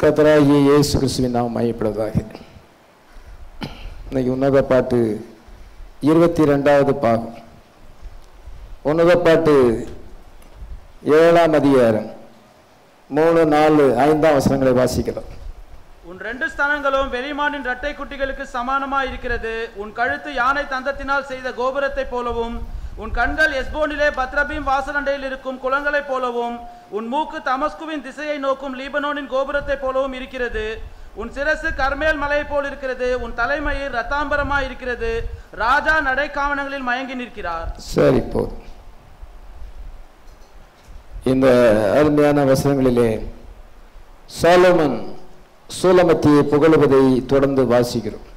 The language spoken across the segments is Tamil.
கர்த்தராகிய இயேசு கிறிஸ்துவின் நாமம் மகிமைப்படுவதாக. இன்னைக்கு உன்னத பாட்டு 22வது பாகம். உன்னத பாட்டு 7ஆம் அதிகாரம் 3, 4, 5 வசனங்களை வாசிக்கலாம். உன் 2 ஸ்தானங்களும் வெளிமானின் இரட்டை குட்டிகளுக்கு சமானமாய் இருக்கிறது. உன் கழுத்து யானை தந்தத்தினால் செய்த கோபுரத்தை போலவும், உன் கண்கள் எஸ்போனிலே பத்ரபீம் வாசலண்டையில் இருக்கும் குளங்களை போலவும், உன் மூக்கு தமஸ்குவின் திசையை நோக்கும் லீபனோனின் கோபுரத்தை போலவும் இருக்கிறது. உன் சிரசு கர்மேல் மலையை போல் இருக்கிறது. உன் தலைமயிர் ரத்தாம்பரமாய் இருக்கிறது. ராஜா நடைக்காவணங்களில் மயங்கி நிற்கிறார். சரி, போதும். இந்த அருமையான வசனங்களிலே சாலமன் சூலமத்தியை புகழுவதை தொடர்ந்து வாசிக்கிறோம்.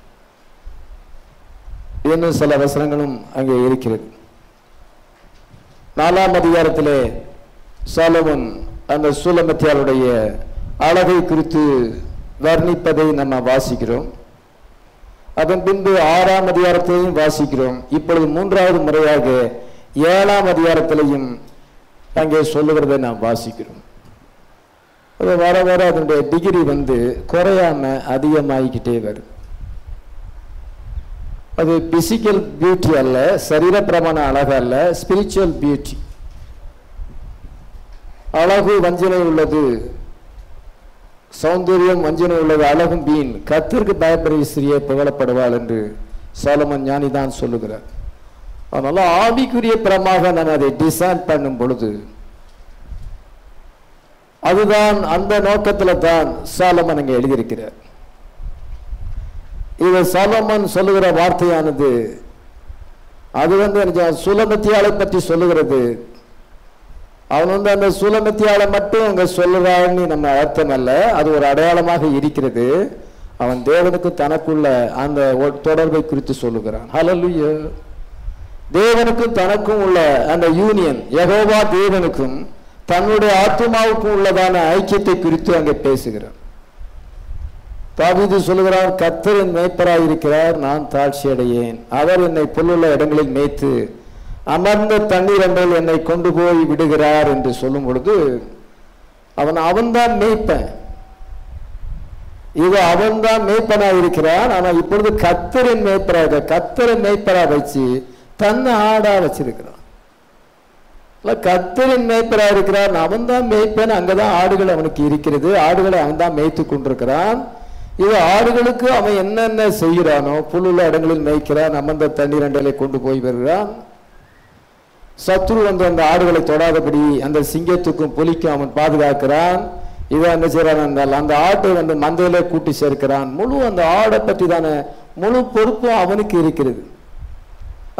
இன்னும் சில வசனங்களும் அங்கே இருக்கிறது. 4ஆம் அதிகாரத்திலே சாலமன் அந்த சூலமத்தியாளுடைய அழகை குறித்து வர்ணிப்பதை நம்ம வாசிக்கிறோம். அதன் பின்பு 6ஆம் அதிகாரத்திலையும் வாசிக்கிறோம். இப்பொழுது 3வது முறையாக 7ஆம் அதிகாரத்திலையும் அங்கே சொல்லுகிறதை நாம் வாசிக்கிறோம். அது வர வர அதனுடைய டிகிரி குறையாம அதிகமாகிக்கிட்டே வரும். அது பிசிக்கல் பியூட்டி அல்ல, சரீரப்பிரமான அழகு அல்ல, ஸ்பிரிச்சுவல் பியூட்டி. அழகு வஞ்சனை உள்ளது, சௌந்தரியம் வஞ்சனை உள்ளது, அழகும் வீண், கர்த்தருக்கு பயப்படுகிற ஸ்திரியை புகழப்படுவாள் என்று சாலமன் ஞானிதான் சொல்லுகிறார். அதனால ஆவிக்குரிய பிரமாக நான் அதை டிசைன் பண்ணும் பொழுது அதுதான் அந்த நோக்கத்தில் தான் சாலமன் அங்கே எழுதியிருக்கிறார். இது சாலமன் சொல்லுகிற வார்த்தையானது அது சூலமத்தியாளை பற்றி சொல்லுகிறது. அவன் அந்த சூலமத்தியாளை மட்டும் அங்கே சொல்லுறான்னு நம்ம அர்த்தம் அல்ல, அது ஒரு அடையாளமாக இருக்கிறது. அவன் தேவனுக்கும் தனக்குள்ள அந்த தொடர்பை குறித்து சொல்லுகிறான். ஹல்லேலூயா. தேவனுக்கும் தனக்கும் உள்ள அந்த யூனியன், யெகோவா தேவனுக்கும் தன்னுடைய ஆத்துமாவுக்கும் உள்ளதான ஐக்கியத்தை குறித்து அங்கே பேசுகிறான். தாவீது சொல்லுகிறார், கர்த்தர் என் மேய்ப்பராய் இருக்கிறார், நான் தாழ்ச்சி அடையேன். அவர் என்னை புல்லுள்ள இடங்களில் மேய்த்து அமர்ந்த தண்ணீர் என்றால் என்னை கொண்டு போய் விடுகிறார் என்று சொல்லும் பொழுது அவன்தான் மேய்ப்பன். இது அவன்தான் மேய்ப்பனாக இருக்கிறான். ஆனால் இப்பொழுது கர்த்தரின் மேய்ப்பராக, கர்த்தரை மேய்ப்பரா வச்சு தன்னை ஆடா வச்சிருக்கிறான். கர்த்தரின் மேய்ப்பராக இருக்கிறான், அவன்தான் மேய்ப்பன். அங்கதான் ஆடுகள் அவனுக்கு இருக்கிறது, ஆடுகளை அவன் தான் மேய்த்து கொண்டிருக்கிறான். இது ஆடுகளுக்கு அவன் என்னென்ன செய்கிறானோ, புல்லுள்ள இடங்களில் மேய்க்கிறான், அமர்ந்த தண்ணீர் அண்டலை கொண்டு போய் வருகிறான். சத்ரு அந்த ஆடுகளை தொடாதபடி அந்த சிங்கத்துக்கும் புலிக்கும் அவன் பாதுகாக்கிறான். இதை என்ன செய்யறான் என்றால் அந்த ஆட்டை மந்தையில கூட்டி சேர்க்கிறான். முழு அந்த ஆடை பற்றி தான முழு பொறுப்பும் அவனுக்கு இருக்கிறது.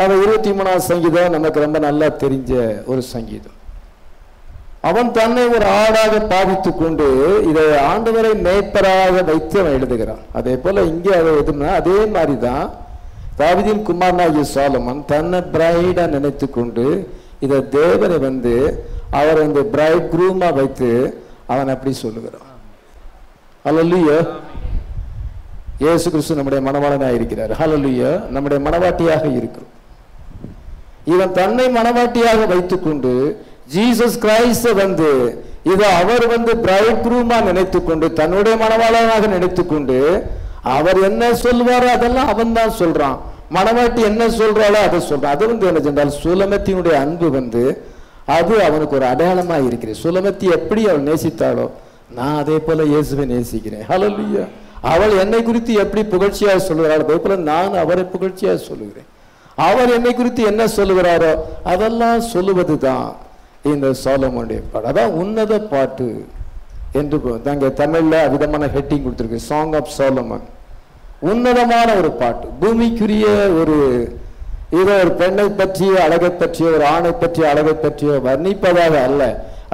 அந்த 23ஆம் சங்கீதம் நமக்கு ரொம்ப நல்லா தெரிஞ்ச ஒரு சங்கீதம். அவன் தன்னை ஒரு ஆடாக பாவித்து கொண்டு இதை ஆண்டவரை மேய்ப்பராக வைத்து அவன் எழுதுகிறான். அதே போல இங்கே அதை எதுனா அதே மாதிரி தான் தாவீதின் குமாரனாகிய சாலமன் தன்னை பிரைடா நினைத்து கொண்டு இதை தேவனை அவர் பிரைட் குரூமா வைத்து அவன் அப்படி சொல்லுகிறான். ஹல்லேலூயா. இயேசு கிறிஸ்து நம்முடைய மணவாளனாக இருக்கிறார். ஹல்லேலூயா. நம்முடைய மணவாட்டியாக இருக்கிறோம். இவன் தன்னை மணவாட்டியாக வைத்துக் கொண்டு ஜீசஸ் கிரைஸ்ட இது அவர் பிரைட் குரூமா நினைத்து கொண்டு தன்னுடைய மணவாளனாக நினைத்து கொண்டு அவர் என்ன சொல்வாரோ அதெல்லாம் அவன் தான் சொல்றான். மணவாட்டி என்ன சொல்றாளோ அதை சொல்றான். அது என்ன சொன்னால் சூலமத்தினுடைய அன்பு அது அவனுக்கு ஒரு அடையாளமா இருக்கிறது. சூலமத்தி எப்படி அவள் நேசித்தாளோ நான் அதே போல இயேசுவை நேசிக்கிறேன். ஹல்லேலூயா. அவள் என்னை குறித்து எப்படி புகழ்ச்சியாக சொல்லுகிறாள் அதே போல நான் அவரை புகழ்ச்சியாக சொல்லுகிறேன். அவர் என்னை குறித்து என்ன சொல்லுகிறாரோ அதெல்லாம் சொல்லுவது தான் இந்த சாலமோனுடைய பாட்டு. அதான் உன்னத பாட்டு என்று தாங்க தமிழ்ல விதமான ஹெட்டிங் கொடுத்திருக்கு, சாங் ஆஃப் சாலமன். உன்னதமான ஒரு பாட்டு, பூமிக்குரிய ஒரு ஏதோ ஒரு பெண்ணை பற்றிய அழகை பற்றிய ஒரு ஆணை பற்றிய அழகை பற்றிய வர்ணிப்பதாக அல்ல,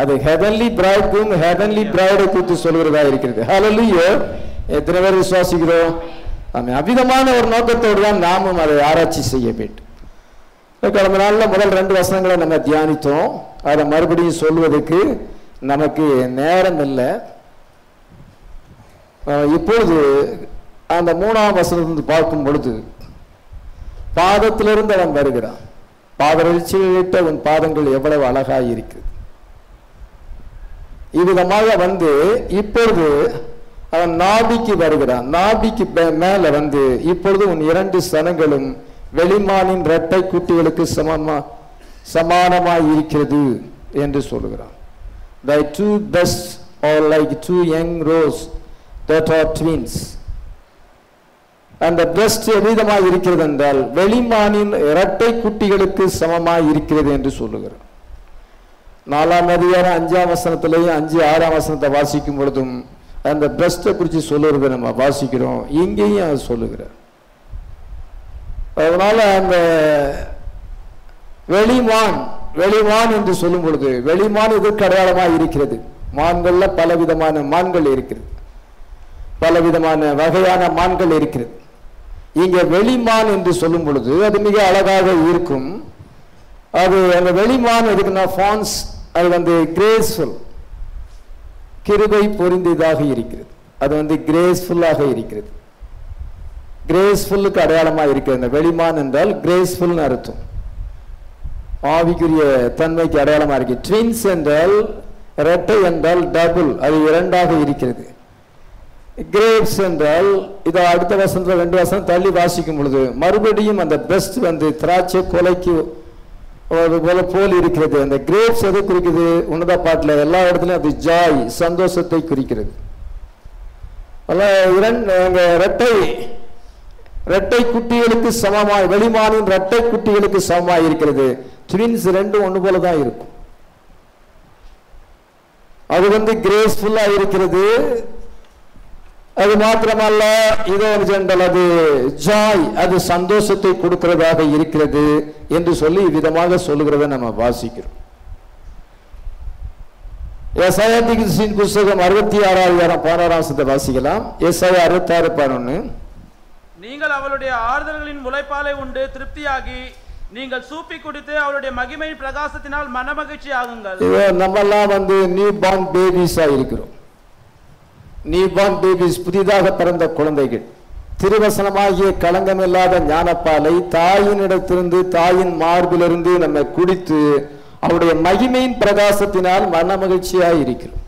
அது ஹெவன்லி பிரைட்கும் ஹெவன்லி பிரைடை குறித்து சொல்கிறதா இருக்கிறது. ஹல்லேலூயா. எத்தனை பேர் விசுவாசிக்கிறோம்? அவ்விதமான ஒரு நோக்கத்தோடு தான் நாமும் அதை ஆராய்ச்சி செய்ய வேண்டும். கடந்த நாளில் முதல் 2 வசனங்களை நம்ம தியானித்தோம். அதை மறுபடியும் சொல்வதற்கு நமக்கு நேரம் இல்லை. இப்பொழுது அந்த 3ஆம் வசனத்தை பார்க்கும் பொழுது பாதத்திலிருந்து அவன் வருகிறான். பாதரட்சியிட்ட உன் பாதங்கள் எவ்வளவு அழகாய் இருக்குது. இவ்விதமாக இப்பொழுது அவன் நாபிக்கு வருகிறான். நாபிக்கு மேல வந்து இப்பொழுது உன் 2 சனங்களும் வெளிமானின் இரட்டை குட்டிகளுக்கு சமானமாய் இருக்கிறது என்று சொல்லுகிறான். Thy 2 breasts are like 2 young roes that are twins. அந்த பிரஸ்ட் எவ்விதமாய் இருக்கிறது என்றால் வெளிமானின் இரட்டை குட்டிகளுக்கு சமமாய் இருக்கிறது என்று சொல்லுகிறார். 4ஆம் அதிகாரம் 5ஆம் வசனத்திலேயும் 5, 6ஆம் வசனத்தை வாசிக்கும் பொழுதும் அந்த பிரஸ்டை குறித்து சொல்லுறதை நம்ம வாசிக்கிறோம். இங்கேயும் அது சொல்லுகிறார். அதனால அந்த வெளிமான் என்று சொல்லும் பொழுது வெளிமான் இதற்கு அடையாளமாக இருக்கிறது. மான்கள்ல பலவிதமான மான்கள் இருக்கிறது, பலவிதமான வகையான மான்கள் இருக்கிறது. இங்க வெளிமான் என்று சொல்லும் பொழுது அது மிக அழகாக இருக்கும். அது அந்த வெளிமான் எதுக்குன்னா ஃபான்ஸ், அது வந்து கிரேஸ்ஃபுல், கிருபை பொருந்தியதாக இருக்கிறது. அது வந்து கிரேஸ்ஃபுல்லாக இருக்கிறது. கிரேஸ்ஃபுல்லுக்கு அடையாளமாக இருக்கிறது. அந்த வெளிமான் என்றால் கிரேஸ்ஃபுல்னு அர்த்தம், ஆவிக்குரிய தன்மைக்கு அடையாளமாக இருக்கு. ட்வின்ஸ் என்றால் இரட்டை என்றால் டபுள், அது 2ஆக இருக்கிறது. கிரேப்ஸ் என்றால் இதை அடுத்த வசனத்தில் 2 வசனம் தள்ளி வாசிக்கும் பொழுது மறுபடியும் அந்த பெஸ்ட் வந்து திராட்சை கொலைக்கு போல் இருக்கிறது. அந்த கிரேப்ஸ் எதை குறிக்குது? உன்னத பாட்டில் எல்லா இடத்துலையும் அது ஜாய், சந்தோஷத்தை குறிக்கிறது. இரட்டை குட்டிகளுக்கு சமமாய் வெளிமானின் இரட்டை குட்டிகளுக்கு சமமாய் இருக்கிறது. ட்வின்ஸ் 2 ஒன்று போல தான் இருக்கும். அது வந்து கிரேஸ்ஃபுல்லா இருக்கிறது. அது மாத்திரமல்ல, இதோ ஜெண்டல் அது ஜாய், அது சந்தோஷத்தை கொடுக்கிறதாக இருக்கிறது என்று சொல்லி விதமாக சொல்லுகிறத நம்ம வாசிக்கிறோம். எசாயா தீர்க்கதரிசியின் புத்தகம் 66:16 வாசிக்கலாம். எசாயா 66:11. நீங்கள் அவளுடைய ஆறுதல்களின் முளைப்பாலை உண்டு திருப்தியாகி நீங்கள் சூப்பி குடித்து அவளுடைய மகிமை பிரகாசத்தினால் மனமகிழ்ச்சி ஆகுங்கள். நம்ம எல்லாம் வந்து நியூ பார்ன் பேபிஸா இருக்கிறோம். நியூ பார்ன் பேபிஸ், புதிதாக பிறந்த குழந்தைகள். திருவசனமாகிய களங்கம் இல்லாத ஞானப்பாலை தாயினிடத்திலிருந்து, தாயின் மார்பிலிருந்து நம்ம குடித்து அவருடைய மகிமையின் பிரகாசத்தினால் மன மகிழ்ச்சியாக இருக்கிறோம்.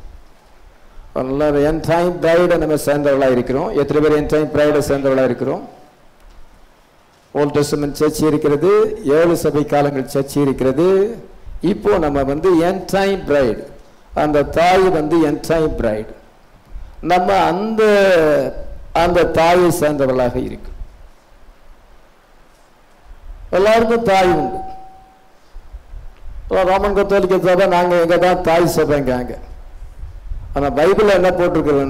என் டைம் பிரைடை நம்ம சேர்ந்தவர்களாக இருக்கிறோம். எத்தனை பேர் என் டைம் பிரைடை சேர்ந்தவர்களாக இருக்கிறோம்? ஓல்ட் டெஸ்டமென்ட் சர்ச் இருக்கிறது, 7 சபை காலங்கள் சர்ச் இருக்கிறது. இப்போ நம்ம வந்து என் டைம் பிரைடு, அந்த தாய் வந்து என் டைம் பிரைடு. நம்ம அந்த தாயை சேர்ந்தவர்களாக இருக்கு. எல்லாருக்கும் தாய் உண்டு. ரோமன் கத்தோலிக்க சபை நாங்க எங்க தான் தாய் சபைங்க. ஆனா பைபிள் என்ன போட்டிருக்கிறது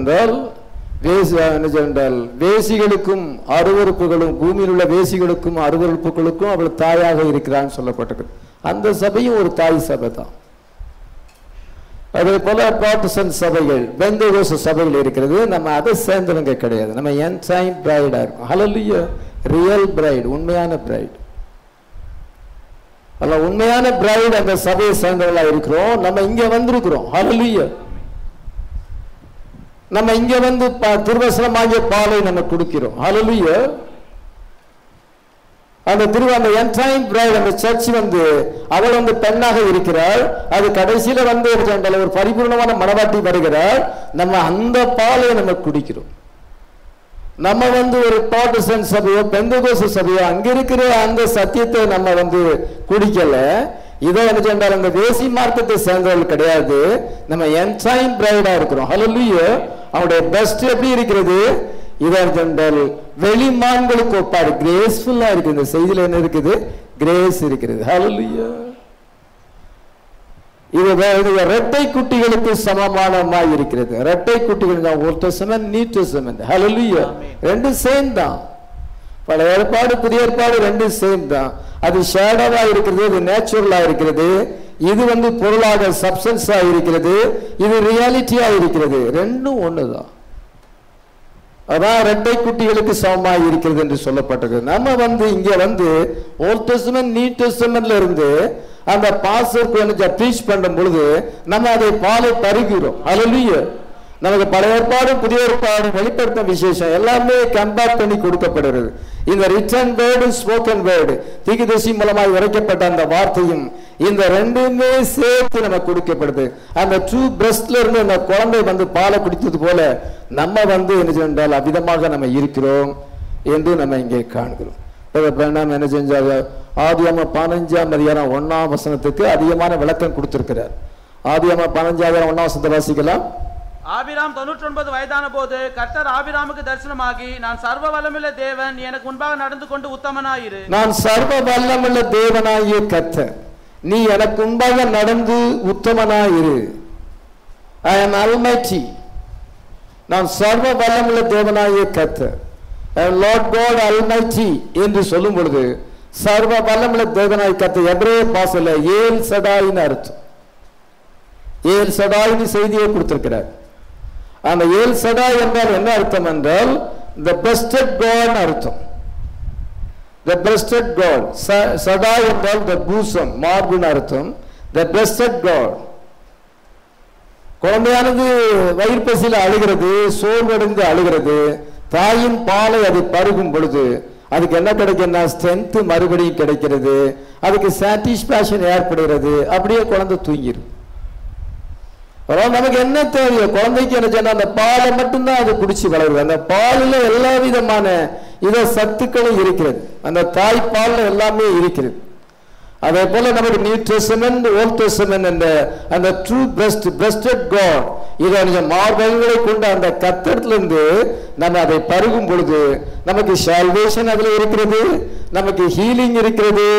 என்றால் வேசிகளுக்கும் அருவருப்புகளும், பூமியில் உள்ள வேசிகளுக்கும் அருவருப்புகளுக்கும் அவள் தாயாக இருக்கிறான்னு சொல்லப்பட்டிருக்கு. அந்த சபையும் ஒரு தாய் சபை தான். அதே போல ப்ராட்டஸ்டன்ட் சபைகள், பெந்தேகோஸ்து சபைகள் இருக்கிறது. நம்ம அதை சேர்ந்தவங்க கிடையாது. நம்ம என் டைம் பிரைடா இருக்கும். ஹல்லேலூயா. ரியல் பிரைட், உண்மையான பிரைட். அல்ல, உண்மையான பிரைட் அந்த சபையை சேர்ந்தவர்களா இருக்கிறோம். நம்ம இங்க வந்திருக்கிறோம். ஹல்லேலூயா. நம்ம இங்க வந்து திருவசனமாகிய பாலை நம்ம குடிக்கிறோம். ஹல்லேலூயா. அந்த அந்த என்டைம் பிரைட், அந்த சர்ச் வந்து அவள் வந்து பெண்ணாக இருக்கிறாள். அது கடைசியில வந்து ஒரு பரிபூர்ணமான மனவாட்டி வருகிறாள். நம்ம அந்த பாலை நம்ம குடிக்கிறோம். நம்ம வந்து ஒரு ப்ராட்டஸ்டன்ட் சபையோ பெந்தேகோஸ்து சபையோ அங்க இருக்கிற அந்த சத்தியத்தை நம்ம வந்து குடிக்கல. இதோ என்ன சொன்னால் அந்த வேசி மார்க்கத்தை சேர்ந்தவர்கள் கிடையாது. நம்ம என்டைம் பிரைடா இருக்கிறோம். ஹல்லேலூயா. அவருடைய பெஸ்ட் எப்படி இருக்கிறது? இதன் சொன்னால் வெளிமான்களுக்கு ஒப்பாடு கிரேஸ்ஃபுல்லா இருக்கு. இந்த செய்தியில என்ன இருக்குது? கிரேஸ் இருக்கிறது. ஹல்லேலூயா. இது இரட்டை குட்டிகளுக்கு சமமானமாய் இருக்கிறது. இரட்டை குட்டிகள் தான் ஓல்ட் டெஸ்டமென்ட், நியூ டெஸ்டமென்ட். ஹல்லேலூயா. 2 சேம் தான். பழைய ஏற்பாடு புதிய ஏற்பாடு 2 சேம் தான். அது ஷேடோவா இருக்கிறது, அது நேச்சுரலா இருக்கிறது. இது வந்து பொருளாக சப்ஸ்டன்ஸா இருக்கிறது, இது ரியாலிட்டியா இருக்கிறது. 2 ஒண்ணுதான். அதான் இரட்டை குட்டிகளுக்கு சமமாய் இருக்கிறது என்று சொல்லப்பட்டிருக்கு. நம்ம வந்து இங்க வந்து ஓல்ட் டெஸ்டமென்ட் நியூ டெஸ்டமென்ட்ல இருந்து அந்த பாஸ்டருக்கு ப்ரீச் பண்ணும் பொழுது நம்ம அதை பாலை பருகிறோம். ஹல்லேலூயா. நமக்கு பழைய ஏற்பாடு புதிய ஏற்பாடு வெளிப்படுத்த விசேஷம் எல்லாமே கம்பேர் பண்ணி கொடுக்கப்படுகிறது. இந்த ரிட்டன் வேர்டு ஸ்போக்கன் வேர்டு தீர்க்கதரிசி மூலமாய் உரைக்கப்பட்ட அந்த வார்த்தையும் இந்த ரெண்டுமே சேர்த்து நமக்கு கொடுக்கப்படுது. அந்த ட்ரூ பிரஸ்ட்ல இருந்து அந்த குழந்தை வந்து பாலை குடித்தது போல நம்ம வந்து என்ன சென்றால் அவ்விதமாக நம்ம இருக்கிறோம் என்று நம்ம இங்கே காண்கிறோம். என்ன செஞ்சாங்க, ஆதியாகமம் 15:1 அதிகமான விளக்கம் கொடுத்திருக்கிறார். ஆதியாகமம் 15:1 வாசிக்கலாம். ஆபிராம் 99 வயதான போது கர்த்தர் ஆபிராமுக்கு தரிசனமாகி, நான் சர்வ வல்லமுள்ள தேவன், நீ எனக்கு முன்பாக நடந்து கொண்டு உத்தமனாயிரு. நான் சர்வ வல்லமுள்ள தேவனாகிய கர்த்தர், நீ எனக்கு முன்பாக நடந்து உத்தமனாயிரு. I am Almighty. நான் சர்வ வல்லமுள்ள தேவனாகிய கர்த்தர், Lord God Almighty என்று சொல்லும் பொழுது சர்வ வல்லமுள்ள தேவனாகிய கர்த்தர் எபிரேய பாஷையில ஏல் சடாயின்னு அர்த்தம். ஏல் சடாயின்னு செய்தியை கொடுத்திருக்கிறார். அந்த ஏல் சடாய் என்றால் என்ன அர்த்தம் என்றால் the breasted God அர்த்தம். the breasted God. சடாய் என்றால் the bosom, மார்புன்னு அர்த்தம். the breasted God. குழந்தையானது வயிறு பசியில் அழுகிறது, சோர்வடைந்து அழுகிறது. தாயின் பாலை அது பருகும் பொழுது அதுக்கு என்ன கிடைக்குன்னா ஸ்ட்ரென்த் மறுபடியும் கிடைக்கிறது, அதுக்கு சாட்டிஸ்பாக்சன் ஏற்படுகிறது, அப்படியே குழந்தை தூங்கிடும். நமக்கு என்ன தேவையோ குழந்தைக்கு என்ன சொன்னா அந்த பாலை மட்டும்தான் அது குடிச்சு வளருது. அந்த பாலில் எல்லா விதமான சத்துக்களும் இருக்கிறது, அந்த தாய்ப்பால் எல்லாமே இருக்கிறது. அதே போல நமக்கு நியூ டெஸ்டமென்ட், ஓல்ட் டெஸ்டமென்ட் என்ற அந்த ட்ரூ பிரஸ்டட் காட் இதை மார்பகங்களை கொண்ட அந்த கர்த்தரிலிருந்து நம்ம அதை பருகும் பொழுது நமக்கு சால்வேஷன் அதுல இருக்கிறது, நமக்கு ஹீலிங் இருக்கிறது.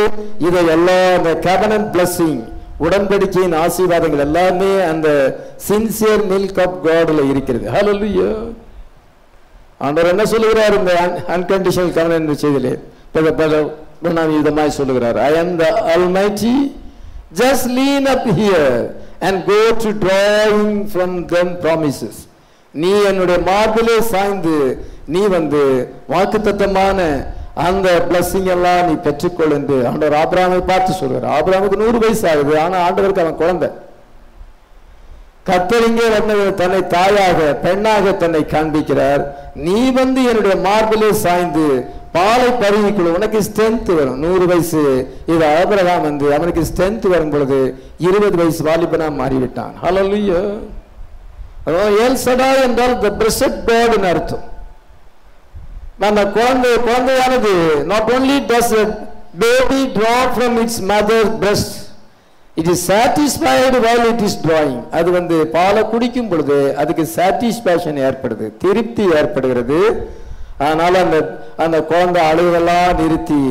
இதை எல்லாம் அந்த கவனன்ட் பிளஸிங், உடன்படிக்கையின் ஆசீர்வாதங்கள் எல்லாமே அந்த சின்சியர் மில்க் ஆஃப் காட்ல இருக்கிறது. ஹல்லேலூயா. ஆண்டவர் என்ன சொல்லுகிறார் இந்த அன்கண்டிஷனல் கவனன்ட் செய்திலே? சொல்லுகிறார், I am the Almighty, just lean up here and go to drawing from them promises. நீ என்னுடைய மார்பிலே சாய்ந்து நீ வந்து வாக்குத்தத்தமான அந்த பிளஸிங் எல்லாம் நீ பெற்றுக்கொள் என்று ஆண்டவர் ஆபிரகாமை பார்த்து சொல்கிறார். ஆபிரகாமுக்கு 100 வயசு ஆகுது, ஆனா ஆண்டவருக்கு அவன் குழந்தை. கர்த்தர் இங்கே வந்து தன்னை தாயாக பெண்ணாக தன்னை காண்பிக்கிறார். நீ வந்து என்னுடைய மார்பிலே சாய்ந்து பாலை பருகிக்குள்ள உனக்கு ஸ்ட்ரென்த் வரும். 100 வயசு இது ஆபிரகாம் வந்து அவனுக்கு ஸ்ட்ரென்த் வரும் பொழுது 20 வயசு வாலிபனா மாறிவிட்டான். ஹல்லேலூயா. எல் சடாய் என்றால் the breasted God ன்னு அர்த்தம். அந்த குழந்தையானது not only does a baby draw from its mother's breast, it is satisfied while it is drawing. அது வந்து பாலை குடிக்கும் பொழுது அதுக்கு சாட்டிஸ்பாக்சன் ஏற்படுது, திருப்தி ஏற்படுகிறது. அதனால அந்த குழந்தை அழுவெல்லாம் நிறுத்தி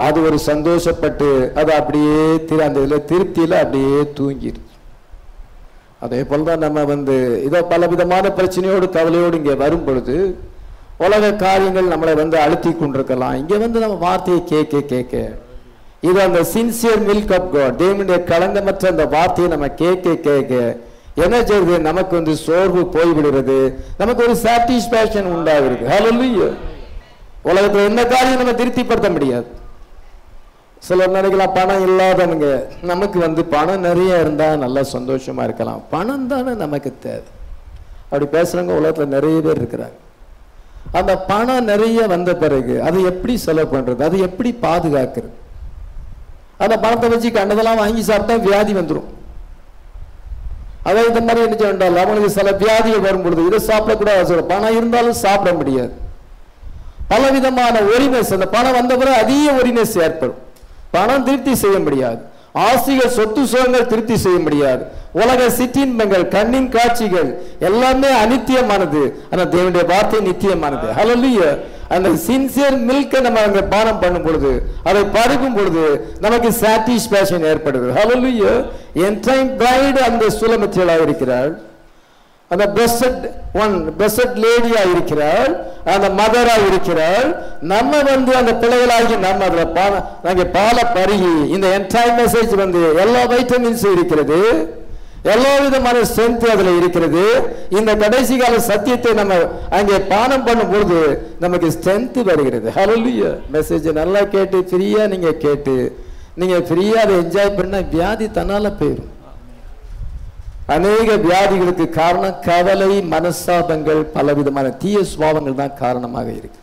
அது ஒரு சந்தோஷப்பட்டு அது அப்படியே அந்த திருப்தியில அப்படியே தூங்கிடுது. அதே போலதான் நம்ம வந்து இதோ பல விதமான பிரச்சனையோடு கவலையோடு இங்கே வரும் பொழுது உலக காரியங்கள் நம்மளை வந்து அழுத்தி கொண்டிருக்கலாம். இங்க வந்து நம்ம வார்த்தையை கேட்க இது அந்த சின்சியர் மில்க் ஆஃப் காட், தேவனுடைய களங்கமற்ற அந்த வார்த்தையை நம்ம கேட்க என்ன செய்யுது, நமக்கு வந்து சோர்வு போய்விடுகிறது, நமக்கு ஒரு சாட்டிஸ்பாக்சன் உண்டாகிறது. ஹல்லேலூயா. உலகத்தில் என்ன காரியம் நம்ம திருப்திப்படுத்த முடியாது. சிலர் நினைக்கலாம் பணம் இல்லாதவங்க, நமக்கு வந்து பணம் நிறைய இருந்தா நல்லா சந்தோஷமா இருக்கலாம், பணம் தானே நமக்கு தேவை. அப்படி பேசுறவங்க உலகத்துல நிறைய பேர் இருக்கிறாங்க. அந்த பணம் நிறைய வந்த பிறகு அதை எப்படி செலவு பண்றது, அதை எப்படி பாதுகாக்கிறது? அந்த பணத்தை வச்சு கண்டதெல்லாம் வாங்கி சாப்பிட்டா வியாதி வந்துடும். அதை இந்த மாதிரி என்ன செய்யணும், அவனுக்கு சில வியாதிகள் வரும் பொழுது இதை சாப்பிடக்கூடாது, பணம் இருந்தாலும் சாப்பிட முடியாது. பலவிதமான ஒரினஸ், அந்த பணம் வந்த பிறகு அதிக ஒரினஸ் ஏற்படும். பணம் திருப்தி செய்ய முடியாது, ஆசைகள் சொத்து சுகங்கள் திருப்தி செய்ய முடியாது, உலக சிற்றின்பங்கள் கண்ணின் காட்சிகள் எல்லாமே அநித்தியமானது. ஆனா தேவனுடைய வார்த்தை நித்தியமானது. ஹல்லேலூயா. அந்த சின்சியர் மில்கை நம்ம அங்க பானம் பண்ணும் பொழுது அதை பருகும் பொழுது நமக்கு சாட்டிஸ்பாக்சன் ஏற்படுது. ஹல்லேலூயா. என்டைம் பிரைட் அந்த சுலமத்தியலாக இருக்கிறாள், அந்த பிளஸட் லேடியா இருக்கிறாள், அந்த மதரா இருக்கிறாள். நம்ம வந்து அந்த பிள்ளைகளாகி நம்ம அதுல பால பருகி இந்த என்டைம் மெசேஜ் வந்து எல்லா வைட்டமின்ஸும் இருக்கிறது, எல்லா விதமான ஸ்ட்ரென்த் அதுல இருக்கிறது. இந்த கடைசி கால சத்தியத்தை நம்ம அங்கே பானம் பண்ணும் பொழுது நமக்கு ஸ்ட்ரென்த் வருகிறது. ஹல்லேலூயா. மெசேஜ் நல்லா கேட்டு ஃப்ரீயா நீங்க கேட்டு நீங்க ஃப்ரீயா அதை என்ஜாய் பண்ண வியாதி தன்னால போயிடும். அநேக வியாதிகளுக்கு காரணம் கவலை, மனசாபங்கள், பல விதமான தீய சுபாவங்கள் தான் காரணமாக இருக்கு.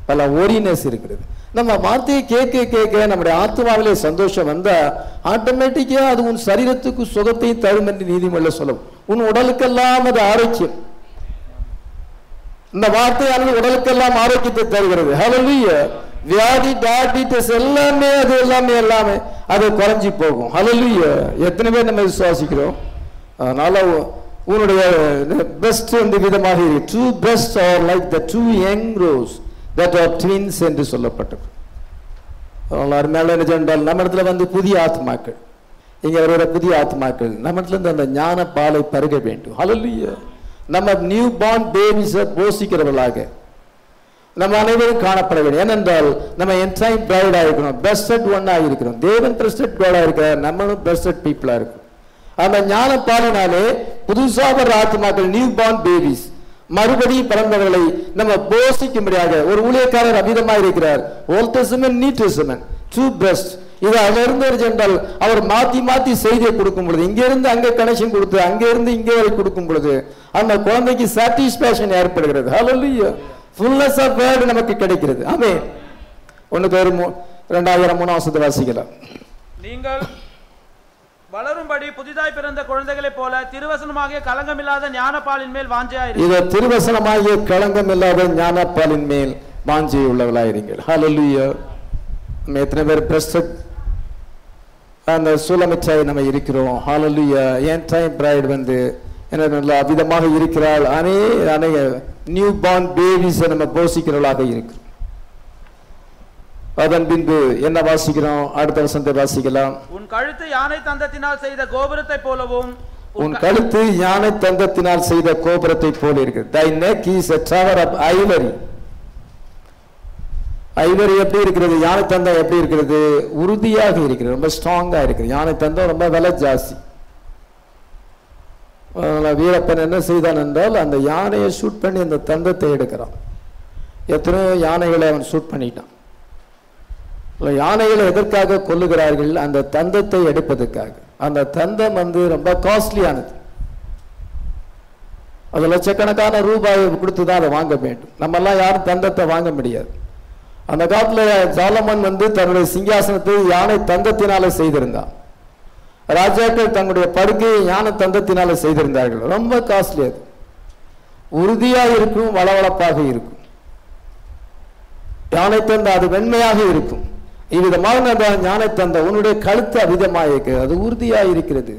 பல ஒரினஸ் இருக்கிறது. நம்ம வார்த்தையை கேட்க கேட்க நம்முடைய ஆத்மாவிலே சந்தோஷம் வந்தா ஆட்டோமேட்டிக்கா அது உன் சரீரத்துக்கு சுகத்தையும் தரும் என்று நீதிமொழியில சொல்லும். உன் உடலுக்கெல்லாம் அது ஆரோக்கியம். இந்த வார்த்தையானது உடலுக்கெல்லாம் ஆரோக்கியத்தை தருகிறது. ஹல்லேலூயா. வியாதி டயபிட்டிஸ் எல்லாமே அது குறைஞ்சி போகும். ஹல்லேலூயா. எத்தனை பேர் நம்ம விசுவாசிக்கிறோம்? அதனால உன்னுடைய பெஸ்ட் இந்த விதமாக இருக்கு. Two breasts are like the two young roes that are twins என்று சொல்லப்பட்டது. அருமையான என்ன சொன்னால் நம்ம இடத்துல வந்து புதிய ஆத்மாக்கள், இங்க வருகிற புதிய ஆத்மாக்கள் நம்ம இடத்துல இருந்து அந்த ஞான பாலை பருக வேண்டும். ஹல்லேலூயா. நம்ம நியூ பார்ன் பேபிஸை போஷிக்கிறவர்களாக நம்ம அனைவரும் காணப்பட வேண்டும். ஏனென்றால் நம்ம என்டைம் பிரைடா இருக்கிறோம், பெஸ்டட் ஒன்னா இருக்கிறோம். தேவன் பெஸ்டட் காடா இருக்கிறார், நம்மளும் பெஸ்டட் பீப்புளா இருக்கும். அந்த ஞான பாலினாலே புதுசாக வர்ற ஆத்மாக்கள் நியூ பார்ன் பேபிஸ் மறுபடியும் பிறந்தவர்களை நம்ம போஷிக்கும்படியாக ஒரு ஊழியக்காரர் அபிதமாக இருக்கிறார். Old Testament, New Testament, two breasts. இது அதிலிருந்து ஒரு ஜென்ரல் அவர் மாத்தி மாத்தி செய்தியை கொடுக்கும் பொழுது, இங்க இருந்து அங்க கனெக்ஷன் கொடுத்து அங்க இருந்து இங்க வரை கொடுக்கும் பொழுது அந்த குழந்தைக்கு சாட்டிஸ்பேக்ஷன் ஏற்படுகிறது. ஹல்லேலூயா. ஃபுல்னஸ் ஆஃப் வேர்ட் நமக்கு கிடைக்கிறது. ஆமென். 1 Peter 2:3 வாசிக்கலாம். நீங்கள் வளரும்படி புதிதாய் பிறந்த குழந்தைகளைப் போல திருவசனமாகிய களங்கமில்லாத ஞானப்பாலின் மேல் வாஞ்சையாயிருங்கள். இது திருவசனமாகிய களங்கமில்லாத ஞானப்பாலின் மேல் வாஞ்சை உள்ளவர்களாயிருங்கள். ஹல்லேலூயா. நம்ம எத்தனை பேர் பிரஸ்டட் அந்த சூலமிச்சாய் நம்ம இருக்கிறோம். ஹல்லேலூயா. என் டைம் பிரைட் வந்து என்ன நல்ல அவிதமாக இருக்கிறாள். அநேக நியூ பார்ன் பேபிஸை நம்ம போஷிக்கிறவர்களாக இருக்கிறோம். அதன் பின்பு என்ன வாசிக்கிறோம்? அடுத்த வசனத்தை வாசிக்கலாம். உன் கழுத்து யானை தந்தத்தினால் செய்த கோபுரத்தை போலவும், உன் கழுத்து யானை தந்தத்தினால் செய்த கோபுரத்தை போல இருக்கிறது. Thy neck is a tower of ivory. Ivory எப்படி இருக்கிறது? யானை தந்தம் எப்படி இருக்கிறது? உறுதியாக இருக்கிறது, ரொம்ப ஸ்ட்ராங்கா இருக்குது. யானை தந்தம் ரொம்ப விலை ஜாஸ்தி. வீரப்பன் என்ன செய்தான் என்றால் அந்த யானையை ஷூட் பண்ணி அந்த தந்தத்தை எடுக்கிறான். எத்தனையோ யானைகளை அவன் ஷூட் பண்ணிட்டான். யானைகளை எதற்காக கொல்லுகிறார்கள்? அந்த தந்தத்தை எடுப்பதற்காக. அந்த தந்தம் வந்து ரொம்ப காஸ்ட்லியானது. அது லட்சக்கணக்கான ரூபாய் கொடுத்துதான் அதை வாங்க வேண்டும். நம்ம எல்லாம் யாரும் தந்தத்தை வாங்க முடியாது. அந்த காலத்துல சாலமன் வந்து தன்னுடைய சிங்காசனத்தை யானை தந்தத்தினால செய்திருந்தான். ராஜாக்கள் தங்களுடைய படுக்கையை யானை தந்தத்தினால செய்திருந்தார்கள். ரொம்ப காஸ்ட்லி. அது உறுதியாக இருக்கும், வளவளப்பாக இருக்கும். யானை தந்த அது வெண்மையாக இருக்கும். இவ்விதமாக யானை தந்த உன்னுடைய கழுத்து அவிதமாக இருக்கிறது, அது உறுதியாக இருக்கிறது.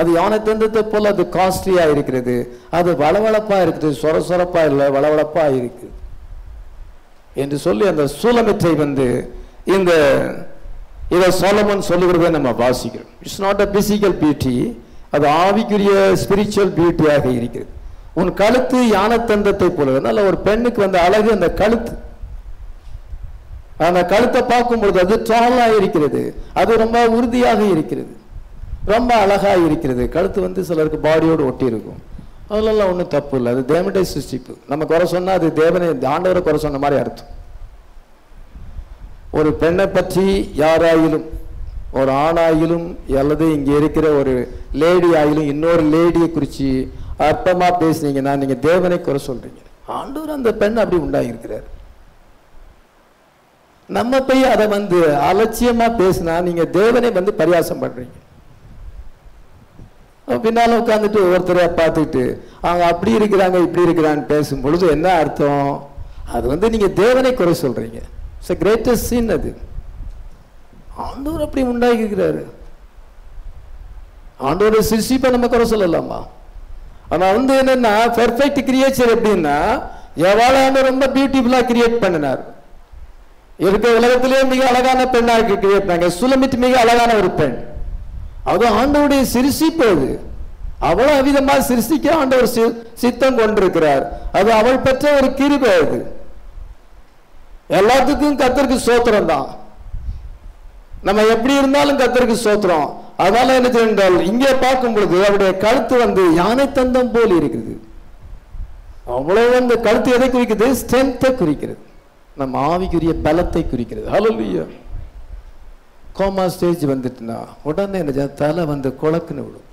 அது யானை தந்தத்தை போல அது காஸ்ட்லியா இருக்கிறது. அது வளவளப்பா இருக்குது, சொரசொரப்பா இல்லை, வளவளப்பா இருக்கு என்று சொல்லி அந்த சூலமிற்றை வந்து இந்த இதை சோலமன் சொல்லுகிறதை நம்ம வாசிக்கிறோம். It's not a physical beauty, அது ஆவிக்குரிய ஸ்பிரிச்சுவல் பியூட்டியாக இருக்கிறது. உன் கழுத்து யானை தந்தத்தை போல. அதனால ஒரு பெண்ணுக்கு வந்து அழகு அந்த கழுத்து. அந்த கழுத்தை பார்க்கும்பொழுது அது டாலா இருக்கிறது, அது ரொம்ப உறுதியாக இருக்கிறது, ரொம்ப அழகா இருக்கிறது. கழுத்து வந்து சிலருக்கு பாடியோடு ஒட்டி இருக்கும். அதுலலாம் ஒன்றும் தப்பு இல்லை. அது தேவனுடைய சிருஷ்டிப்பு. நம்ம குறை சொன்னா அது தேவனை ஆண்டவரை குறை சொன்ன மாதிரி அர்த்தம். ஒரு பெண்ணை பற்றி யாராயிலும், ஒரு ஆணாயிலும் அல்லது இங்கே இருக்கிற ஒரு லேடி ஆயிலும் இன்னொரு லேடியை குறித்து அர்த்தமா பேசுனீங்கன்னா நீங்க தேவனை குறை சொல்றீங்க. ஆண்டவர் அந்த பெண் அப்படி உண்டாகிருக்கிறார். நம்ம போய் அதை வந்து அலட்சியமா பேசினா நீங்க தேவனை வந்து பரியாசம் பண்றீங்க. பின்னால உட்காந்துட்டு ஒவ்வொருத்தரையா பார்த்துட்டு அவங்க அப்படி இருக்கிறாங்க இப்படி இருக்கிறான்னு பேசும் பொழுது என்ன அர்த்தம்? அது வந்து நீங்க தேவனை குறை சொல்றீங்க. It's a greatest sin. அது ஆண்டவர் அப்படி உண்டாகி இருக்கிறாரு. ஆண்டோட சிருஷ்டிப்பை நம்ம குறை சொல்லலாமா? ஆனா வந்து என்னன்னா பெர்ஃபெக்ட் கிரியேச்சர் எப்படின்னா எவ்வளவு ரொம்ப பியூட்டிஃபுல்லா கிரியேட் பண்ணினார். இருக்க உலகத்திலேயே மிக அழகான பெண்ணாக கிரியேட் பண்ணாங்க. சுலமித் மிக அழகான ஒரு பெண். அது ஆண்டவருடைய சிருஷ்டிப்பு. அது அவ்வளவு அவிதமா சிருஷ்டிக்க ஆண்டவர் சித்தம் கொண்டிருக்கிறார். அது அவள் பெற்ற ஒரு கிருபை. அது எல்லாத்துக்கும் கர்த்தருக்கு ஸ்தோத்திரம் தான். நம்ம எப்படி இருந்தாலும் கர்த்தருக்கு ஸ்தோத்திரம். அதனால என்ன செய்தால் இங்கே பார்க்கும் பொழுது அவருடைய கழுத்து வந்து யானை தந்தம் போல் இருக்குது. அவ்வளவு அந்த கழுத்து எதை குறிக்கிறது? ஸ்ட்ரென்த்தை குறிக்கிறது, நம்ம ஆவிக்குரிய பலத்தை குறிக்கிறது. ஹல்லேலூயா. கோமா ஸ்டேஜ் வந்துட்டுனா உடனே என்ன தலை வந்து குழக்குன்னு விடும்.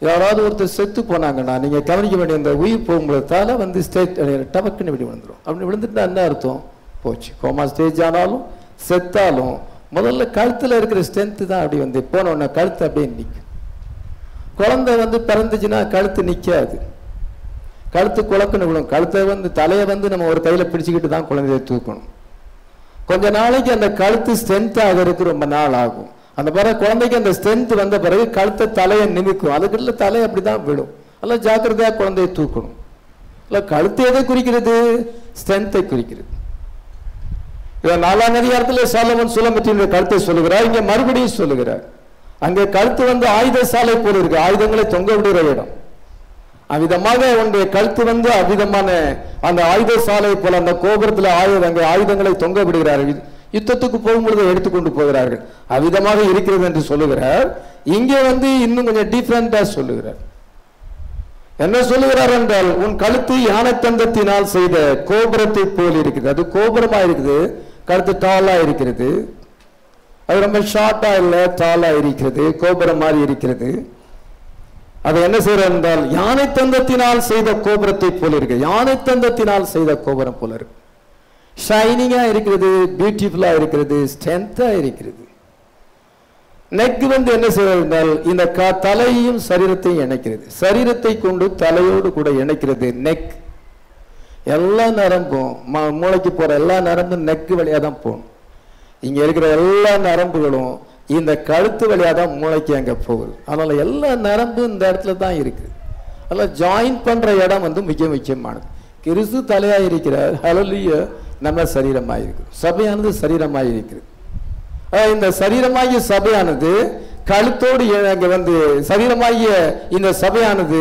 யாராவது ஒருத்தர் செத்து போனாங்கன்னா நீங்கள் கவனிக்க வேண்டிய அந்த உயிர் போகும்போது தலை வந்து ஸ்டேட் டபக்குன்னு இப்படி விழுந்துடும். அப்படி விழுந்துட்டு என்ன அர்த்தம்? போச்சு. கோமா ஸ்டேஜ் ஆனாலும் செத்தாலும் முதல்ல கழுத்தில் இருக்கிற ஸ்ட்ரென்த்து தான் அப்படி வந்து போனோடனே கழுத்து அப்படியே நிற்கும். குழந்தை வந்து பிறந்துச்சுன்னா கழுத்து நிற்காது, கழுத்து குழக்குன்னு விழும். கழுத்தை வந்து தலையை வந்து நம்ம ஒரு கையில் பிடிச்சிக்கிட்டு தான் குழந்தைய தூக்கணும். கொஞ்ச நாளைக்கு அந்த கழுத்து ஸ்ட்ரென்த் ஆகிறதுக்கு ரொம்ப நாள் ஆகும். அந்த பிறகு குழந்தைக்கு அந்த ஸ்ட்ரென்த் வந்த பிறகு கழுத்தை தலையை நிமிக்கும். அதுக்குள்ள தலை அப்படி தான் விடும். அதெல்லாம் ஜாக்கிரதையாக குழந்தையை தூக்கணும். இல்லை கழுத்து எதை குறிக்கிறது? ஸ்ட்ரென்த்தை குறிக்கிறது. இவன் 4ஆம் அதிகாரத்தில் சாலமோன் சுலமத்தினுடைய கழுத்தை சொல்லுகிறார். இங்கே மறுபடியும் சொல்லுகிறார். அங்கே கழுத்து வந்து ஆயுத சாலை போல இருக்கு, ஆயுதங்களை தொங்க விடுகிற இடம். அவ்விதமாக உன்னுடைய கழுத்து வந்து அவ்விதமான அந்த ஆயுத சாலை போல அந்த கோபுரத்தில் அங்கே ஆயுதங்களை தொங்க விடுகிறார்கள். யுத்தத்துக்கு போகும்பொழுது எடுத்துக்கொண்டு போகிறார்கள். அவ்விதமாக இருக்கிறது என்று சொல்லுகிறார். இங்கே வந்து இன்னும் கொஞ்சம் டிஃபரெண்டா சொல்லுகிறார். என்ன சொல்லுகிறார் என்றால், உன் கழுத்து யானை தந்தத்தினால் செய்த கோபுரத்தை போல் இருக்கிறது. அது கோபுரமா இருக்குது, கழுத்து டாலா இருக்கிறது. அது ரொம்ப ஷார்ட்டா இல்லை, டாலா இருக்கிறது, கோபுரம் மாதிரி இருக்கிறது. அதை என்ன செய்யறது என்றால், யானை தந்தத்தினால் செய்த கோபுரத்தை போல இருக்கு. யானை தந்தத்தினால் செய்த கோபுரம் போல இருக்கு. ஷைனிங்கா இருக்கிறது, பியூட்டிஃபுல்லா இருக்கிறது, ஸ்ட்ரென்த்தா இருக்கிறது. நெக் வந்து என்ன செய்வது என்றால், இந்த தலையையும் சரீரத்தையும் இணைக்கிறது. சரீரத்தை கொண்டு தலையோடு கூட இணைக்கிறது நெக். எல்லா நரம்பும் மூளைக்கு போற எல்லா நரம்பும் நெக் வழியா தான் போகணும். இங்க இருக்கிற எல்லா நரம்புகளும் இந்த கழுத்து வழியா தான் மூளைக்கு அங்க போகுது. அதனால எல்லா நரம்பும் இந்த இடத்துல தான் இருக்குது. அதனால ஜாயின் பண்ற இடம் வந்து மிக முக்கியமானது. கிறிஸ்து தலையா இருக்கிறார், ஹல்லேலூயா. நம்ம சரீரமாக இருக்கிறோம், சபையானது சரீரமாக இருக்கிறது. இந்த சரீரமாகிய சபையானது கழுத்தோடு அங்க வந்து சரீரமாகிய இந்த சபையானது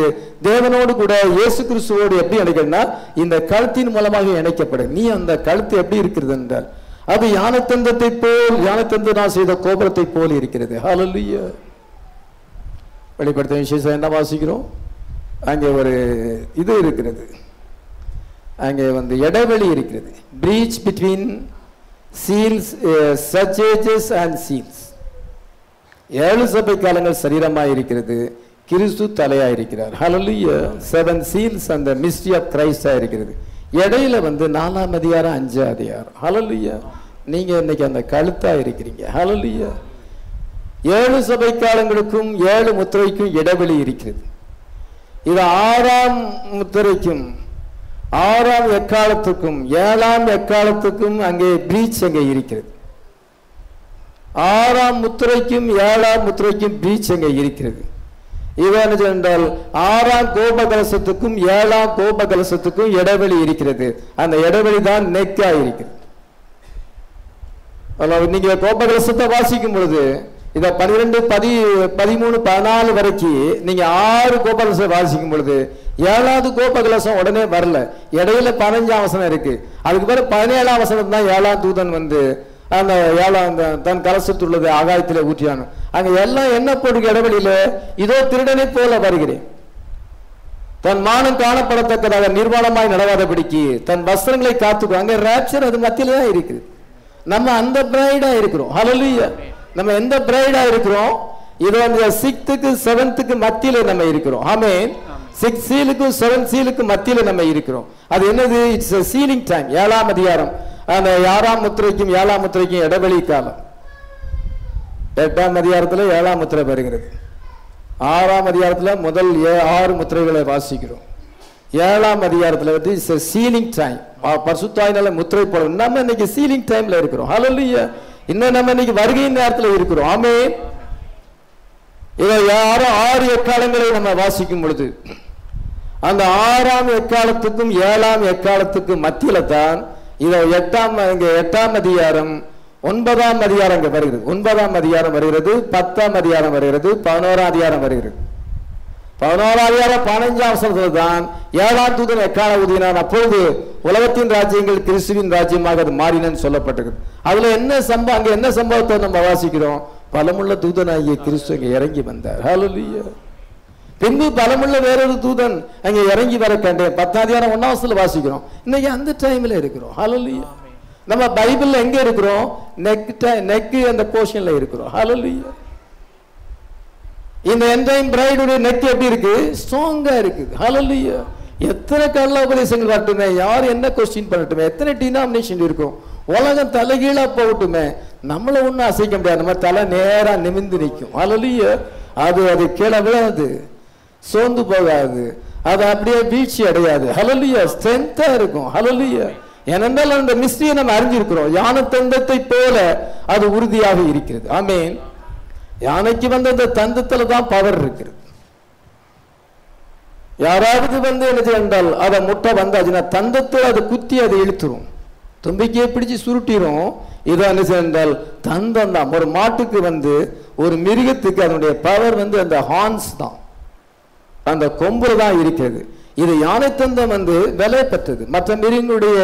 தேவனோடு கூட இயேசு கிறிஸ்துவோடு எப்படி இணைக்கிறதுனா இந்த கழுத்தின் மூலமாக இணைக்கப்படும். நீ அந்த கழுத்து எப்படி இருக்கிறது என்றால், அது யானைத்தந்தத்தை போல், யானைத்தந்தனால் செய்த கோபுரத்தை போல் இருக்கிறது. ஹல்லேலூயா. வெளிப்படுத்தின விசேஷம் என்ன வாசிக்கிறோம்? அங்கே ஒரு இது இருக்கிறது, அங்கே வந்து இடைவெளி இருக்கிறது. Breach between seals, churches and seals. 7 சபை காலங்கள் சரீரமாக இருக்கிறது, கிறிஸ்து தலையா இருக்கிறார். ஹல்லேலூயா. 7 சீல்ஸ் அந்த மிஸ்ட்ரி ஆஃப் கிரைஸ்டா இருக்கிறது. இடையில வந்து 4ஆம் அதிகாரம் 5ஆம் அதிகாரம். ஹல்லேலூயா. நீங்க இன்னைக்கு அந்த கழுத்தா இருக்கிறீங்க. ஹல்லேலூயா. 7 சபை காலங்களுக்கும் 7 முத்திரைக்கும் இடைவெளி இருக்கிறது. இது 6ஆம் முத்திரைக்கும் 6ஆம் எக்காலத்துக்கும் 7ஆம் எக்காலத்துக்கும் அங்கே பிரீச் அங்கே இருக்கிறது. 6ஆம் முத்திரைக்கும் 7ஆம் முத்திரைக்கும் பிரீச் அங்கே இருக்கிறது. இவன் என்றால் 6ஆம் கோபகலசத்துக்கும் 7ஆம் கோபகலசத்துக்கும் இடைவெளி இருக்கிறது. அந்த இடைவெளி தான் நெக்கா இருக்கிறது. நீங்க கோபகலசத்தை வாசிக்கும் பொழுது இதை 12, 13, 14 வரைக்கும் நீங்க 6 கோபகலசம் வாசிக்கும் பொழுது 7வது கோபகலசம் உடனே வரல, இடையில 15ஆம் வசனம் இருக்கு. அதுக்கு பிறகு 17ஆம் வசனம் தான் 7ஆம் தூதன் வந்து அந்த 7ஆம் தன் கலசத்துள்ளது ஆகாயத்திலே ஊற்றியான். அங்க எல்லாம் என்ன போட்டு இடைவெளியில, இதோ திருடனை போல வருகிறேன், தன் மானம் காணப்படத்தக்கதாக நிர்வாணமாய் நடவாதபடிக்கு தன் வஸ்திரங்களை காத்துக்கும். அங்க ராப்சர் அது மத்தியில தான் இருக்குது. நம்ம அந்த பிரைடா இருக்கிறோம். ஹல்லேலூயா. நம்ம எந்த பிரைடா இருக்கிறோம்? இது வந்து 6th 7th மத்தியில நம்ம இருக்கிறோம். ஆமென். 6 சீலுக்கும் 7 சீலுக்கும் மத்தியில நம்ம இருக்கிறோம். அது என்னது? It's a sealing time. 7ஆம் அதிகாரம் அந்த 6ஆம் முத்திரைக்கும் 7ஆம் முத்திரைக்கும் இடைவெளி காலம். 8ஆம் அதிகாரத்துல 7ஆம் முத்திரை வருகிறது. 6ஆம் அதிகாரத்துல முதல் 6 முத்திரைகளை வாசிக்கிறோம். 7ஆம் அதிகாரத்துல வந்து இட்ஸ் a sealing time. பரிசுத்தாவினால முத்திரை போடும். நம்ம இன்னைக்கு சீலிங் டைம்ல இருக்கிறோம். ஹல்லேலூயா. இன்னும் நம்ம இன்னைக்கு வருகை நேரத்துல இருக்கிறோம். ஆமென். இதை 6 எக்காலங்களை நம்ம வாசிக்கும் பொழுது அந்த 6ஆம் எக்காலத்துக்கும் 7ஆம் எக்காலத்துக்கும் மத்தியில தான் இதை 8ஆம் அதிகாரம் 9ஆம் அதிகாரம் இங்க வருகிறது. 9ஆம் அதிகாரம் வருகிறது, 10ஆம் அதிகாரம் வருகிறது, 11ஆம் அதிகாரம் வருகிறது. 11ஆம் அதிகாரம் 15ஆம் வசனத்துல தான் 7ஆம் தூதன் எக்கால ஊதினான், அப்பொழுது உலகத்தின் ராஜ்யங்கள் கிறிஸ்துவின் ராஜ்யமாக அது மாறினன்னு சொல்லப்பட்டிருக்கு. அதுல என்ன சம்பவம், அங்க என்ன சம்பவத்தை நம்ம வாசிக்கிறோம்? பலமுள்ள தூதனாகிய கிறிஸ்து அங்கே இறங்கி வந்தார். ஹல்லேலூயா. பின்பு பலமுள்ள வேறொரு தூதன் அங்கே இறங்கி வர கண்டேன். 10ஆம் அதிகாரம் 1ஆம் வசனத்துல வாசிக்கிறோம். இன்னைக்கு அந்த டைம்ல இருக்கிறோம். ஹல்லேலூயா. நம்ம பைபிள்ல எங்க இருக்கிறோம்? நெக் அந்த போர்ஷன்ல இருக்கிறோம். ஹல்லேலூயா. இந்த என்டைம் பிரைடுடைய நெக் எப்படி இருக்கு? ஸ்ட்ராங்கா இருக்குது. ஹல்லேலூயா. எத்தனை கள்ள உபதேசங்கள் வரட்டுமே, யார் என்ன கொஸ்டின் பண்ணட்டுமே, எத்தனை டினாமினேஷன் இருக்கும், உலகம் தலைகீழா போகட்டுமே, நம்மளை ஒன்றும் அசைக்க முடியாது. நம்ம தலை நேரா நிமிர்ந்து நிற்கும். ஹல்லேலூயா. அது கீழே விழாது, சோர்ந்து போகாது, அது அப்படியே வீழ்ச்சி அடையாது. ஹல்லேலூயா. ஸ்ட்ரென்த்தா இருக்கும். ஹல்லேலூயா. ஏனென்றால் அந்த மிஸ்ட்ரியை நம்ம அறிஞ்சிருக்கிறோம். யானை தந்தத்தை போல அது உறுதியாக இருக்கிறது. ஆமென். யானைக்கு வந்து அந்த தந்தத்துல தான் பவர் இருக்கிறது. யாராவது வந்து என்ன செய்தால் அதை முட்டை வந்தாச்சுன்னா தந்தத்தில் அதை குத்தி அதை இழுத்துரும், தும்பிக்கையை பிடிச்சு சுருட்டிரும். இதை என்ன செய்தால் தந்தம் தான். ஒரு மாட்டுக்கு வந்து ஒரு மிருகத்துக்கு அதனுடைய பவர் வந்து அந்த ஹார்ன்ஸ் தான், அந்த கொம்புல தான் இருக்கிறது. இது யானை தந்தம் வந்து விலை பெற்றது. மற்ற மிருகங்களுடைய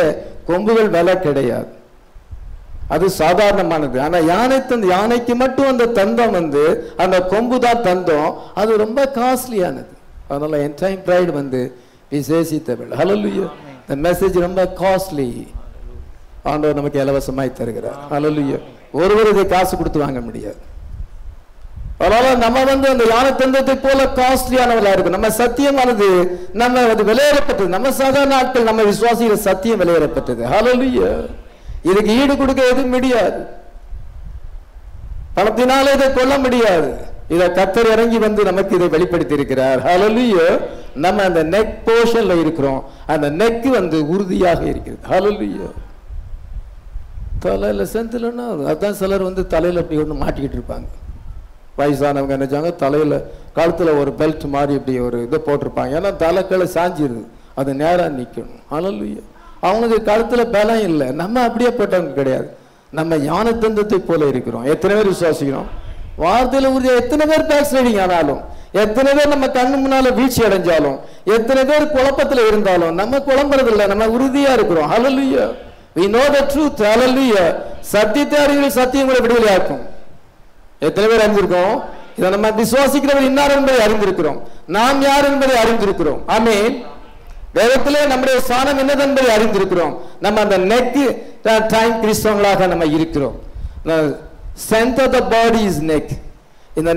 கொம்புகள் விலை கிடையாது, அது சாதாரணமானது. ஆனா யானைக்கு மட்டும் அந்த தந்தம் வந்து அந்த கொம்பு தான் தந்தம், அது ரொம்ப காஸ்ட்லியானது. அதனால என்டைம் பிரைட் வந்து விசேஷித்தவள். ஹல்லேலூயா. இந்த மெசேஜ் ரொம்ப காஸ்ட்லி. ஆண்டவர் நமக்கு இலவசமாய் தருகிறார். ஹல்லேலூயா. ஒருவர் இதை காசு கொடுத்து வாங்க முடியாது. அதனால நம்ம வந்து அந்த யானை தந்தத்தை போல காஸ்ட்லியானவர்களா இருக்கும். நம்ம சத்தியமானது நம்ம அது விலையேறப்பட்டது. நம்ம சாதாரண ஆட்கள் நம்ம விசுவாசிக்கிற சத்தியம் விலையேறப்பட்டது. ஹல்லேலூயா. இதுக்கு ஈடு கொடுக்க எதுவும் முடியாது, பணத்தினால இதை கொள்ள முடியாது. இதை கர்த்தர் இறங்கி வந்து நமக்கு இதை வெளிப்படுத்தி இருக்கிறார். ஹல்லேலூயா. நம்ம அந்த நெக் போர்ஷன்ல இருக்கிறோம். அந்த நெக் வந்து உறுதியாக இருக்கிறது. ஹல்லேலூயா. தலையில செந்திலன்னா அதான் சிலர் வந்து தலையில அப்படி ஒன்று மாட்டிக்கிட்டு இருப்பாங்க. வயசானவங்க நினைச்சாங்க தலையில கழுத்துல ஒரு பெல்ட் மாதிரி இப்படி ஒரு இதை போட்டிருப்பாங்க. ஏன்னா தலைக்களை சாஞ்சிருது, அது நேரா நிக்கணும். ஹல்லேலூயா. அவங்களுக்கு கழுத்துல பலம் இல்லை. நம்ம அப்படியே போட்டவங்க கிடையாது. நம்ம ஞான தந்தத்தை போல இருக்கிறோம். எத்தனை பேர் விசுவாசிக்கிறோம்? வார்த்தையில உறுதியா எத்தனை பேர் பேக் ஸ்லைடிங் ஆனாலும், எத்தனை பேர் நம்ம கண்ணு முன்னால வீழ்ச்சி அடைஞ்சாலும், எத்தனை பேர் குழப்பத்துல இருந்தாலும் நம்ம குழம்புறதில்லை, நம்ம உறுதியா இருக்கிறோம். ஹல்லேலூயா. we know the truth. ஹல்லேலூயா. சத்தியத்தை அறிவில் சத்தியம் கூட விடுதலையாக்கும். எத்தனை பேர் அறிந்திருக்கோம்? இதை நம்ம விசுவாசிக்கிறவர் இன்னார் என்பதை அறிந்திருக்கிறோம். நாம் யார் என்பதை அறிந்திருக்கிறோம். ஆமென். வேதத்திலே நம்முடைய ஸ்தானம் என்னது என்பதை அறிந்திருக்கிறோம். நம்ம அந்த நெக் டைம் கிறிஸ்தவங்களாக நம்ம இருக்கிறோம். strength of the body is neck. இந்த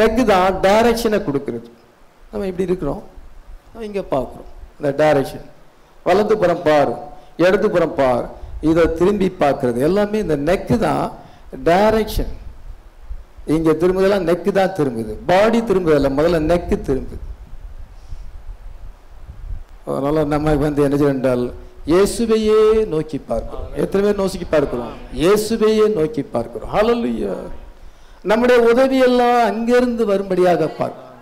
நெக் தான் டைரக்ஷனை கொடுக்கிறது. நம்ம இப்படி இருக்கிறோம், நம்ம இங்க பார்க்கிறோம். இந்த டைரக்ஷன் வலது புறம் பாரு, இடது புறம் பாரு, இதை திரும்பி பார்க்கிறது எல்லாமே இந்த நெக் தான் டைரக்ஷன். இங்க திரும்புதெல்லாம் நெக் தான் திரும்புது, பாடி திரும்புதில்லை, முதல்ல நெக் திரும்புது. அதனால நம்ம வந்து என்ன செய்யறால் இயேசுவையே நோக்கி பார்க்கிறோம். எத்தனை பேர் நோக்கி பார்க்கிறோம்? இயேசுவையே நோக்கி பார்க்கிறோம். ஹல்லேலூயா. நம்முடைய உதவி எல்லாம் அங்கிருந்து வரும்படியாக பார்க்கிறோம்.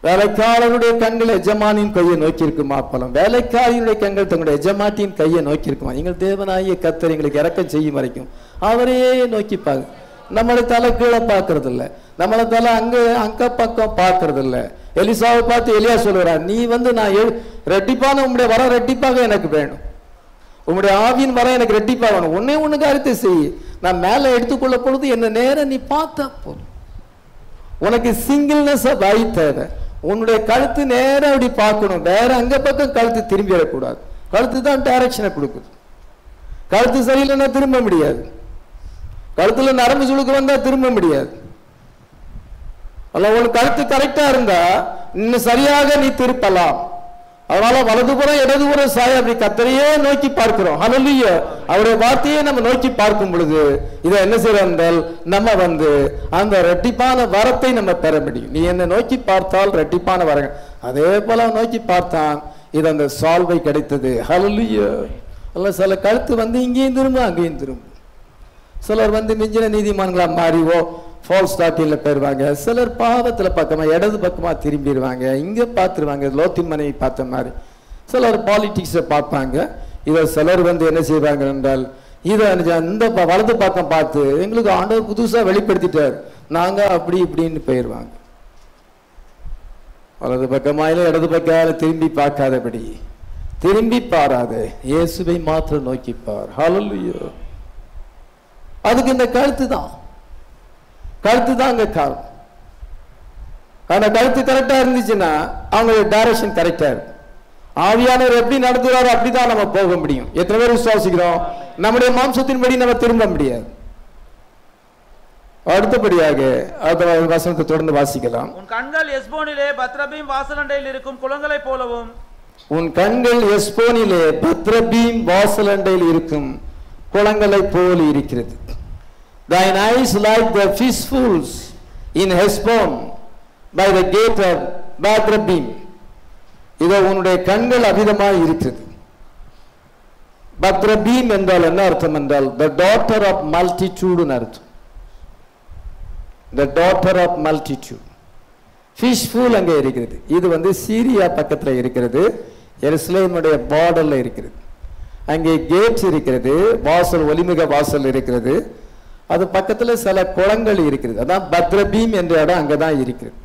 வேலைக்காரனுடைய கண்கள் எஜமானின் கையை நோக்கி இருக்குமா பலம், வேலைக்காரியுடைய கண்கள் தங்களுடைய எஜமாட்டியின் கையை நோக்கி இருக்குமா. எங்கள் தேவனாகிய கர்த்தர் எங்களுக்கு இறக்கம் செய்யும் வரைக்கும் அவரையே நோக்கி பாரு. நம்மளை தலை கீழே பார்க்கறது இல்லை, நம்மளை தலை அங்க பக்கம் பார்க்கறது இல்லை. எலிசாவை பார்த்து எலியா சொல்லுறார், நீ வந்து நான் ரெட்டிப்பான உங்களுடைய வர ரெட்டிப்பாக எனக்கு வேணும், உங்களுடைய ஆவியின் வர எனக்கு ரெட்டிப்பா வேணும். ஒன்னே ஒண்ணு காரியத்தை செய், நான் மேல எடுத்துக்கொள்ள பொழுது என்ன நேரம் நீ பார்த்தா போதும். உனக்கு சிங்கிள்னஸ் வாய் தேவை. உன்னுடைய கழுத்து நேரம் அப்படி பார்க்கணும், வேற அங்க பக்கம் கழுத்து திரும்பி வரக்கூடாது. கழுத்து தான் டைரக்ஷனை கொடுக்குது. கழுத்து சரியில்லைன்னா திரும்ப முடியாது. கழுத்துல நரம்பு சுழுக்கு வந்தா திரும்ப முடியாது. அல்ல, உன் கழுத்து கரெக்டா இருந்தா இன்னும் சரியாக நீ திருப்பலாம். அதனால வலதுபுறம் இடதுபுறம் சாய அப்படி கர்த்தரையே நோக்கி பார்க்கிறோம். ஹல்லேலூயா. அவருடைய வார்த்தையை நம்ம நோக்கி பார்க்கும் பொழுது இதை என்ன செய்யறோம் என்றால் நம்ம வந்து அந்த ரெட்டிப்பான வரத்தை நம்ம பெற முடியும். நீ என்ன நோக்கி பார்த்தால் ரெட்டிப்பான வர, அதே போல நோக்கி பார்த்தான், இது அந்த சால்வை கிடைத்தது. ஹல்லேலூயா. அல்ல, சில கழுத்து வந்து இங்கேயும் திரும்ப அங்கேயும் திரும்ப. சிலர் வந்து மிஞ்சின நீதிமான்களா மாறிவோ ஃபால்ஸ் ஸ்டார்டிங்ல போயிருவாங்க. சிலர் பாவத்துல பக்கமா இடது பக்கமா திரும்பிடுவாங்க, இங்க பார்த்துருவாங்க லோத்தின் மனைவி பார்த்த மாதிரி. சிலர் பாலிடிக்ஸை பார்ப்பாங்க. இதை சிலர் வந்து என்ன செய்வாங்க என்றால் இதை இந்த வலது பக்கம் பார்த்து எங்களுக்கு ஆண்டவர் புதுசா வெளிப்படுத்திட்டார், நாங்க அப்படி இப்படின்னு போயிடுவாங்க. வலது பக்கமாயில இடது பக்கம் திரும்பி பார்க்காதபடி, திரும்பி பாராதே, இயேசுவை மாத்திரம் நோக்கி பார். ஹல்லேலூயா. அதுக்கு இந்த கழுத்து தான் அங்க காரணம். அந்த கழுத்து கரெக்டா இருந்துச்சுன்னா அவங்களுடைய டைரக்ஷன் கரெக்டா இருக்கும். ஆவியானவர் எப்படி நடத்துறாரோ அப்படிதான் நம்ம போக முடியும். எத்தனை பேர் விசுவாசிக்கிறோம்? நம்முடைய மாம்சத்தின்படி நம்ம திரும்ப முடியாது. அடுத்தபடியாக அந்த வசனத்தை தொடர்ந்து வாசிக்கலாம். உன் கண்கள் எஸ்போனிலே பத்ரபீம் வாசலண்டையில் இருக்கும் குளங்களைப் போலவும், உன் கண்கள் எஸ்போனிலே பத்ரபீம் வாசலண்டையில் இருக்கும் குளங்களைப் போல இருக்கிறது. Thine eyes like the fishpools in Heshbon by the gate of Batrabim. இதோ உன்னுடைய கண்கள் அவிதமாய் இருக்கிறது. பத்ரபீம் என்றால் என்ன அர்த்தம் என்றால் the daughter of multitude அர்த்தம். the daughter of multitude. fishpool அங்கே இருக்கிறது. இது சீரியா பக்கத்தில் இருக்கிறது, எருசலேமுடைய பார்டர்ல இருக்கிறது. அங்கே கேட் இருக்கிறது, வாசல், ஒலிமிக வாசல் இருக்கிறது. அது பக்கத்தில் சில குளங்கள் இருக்கிறது. அதான் பத்ரபீம் என்ற இடம் அங்கதான் இருக்கிறது.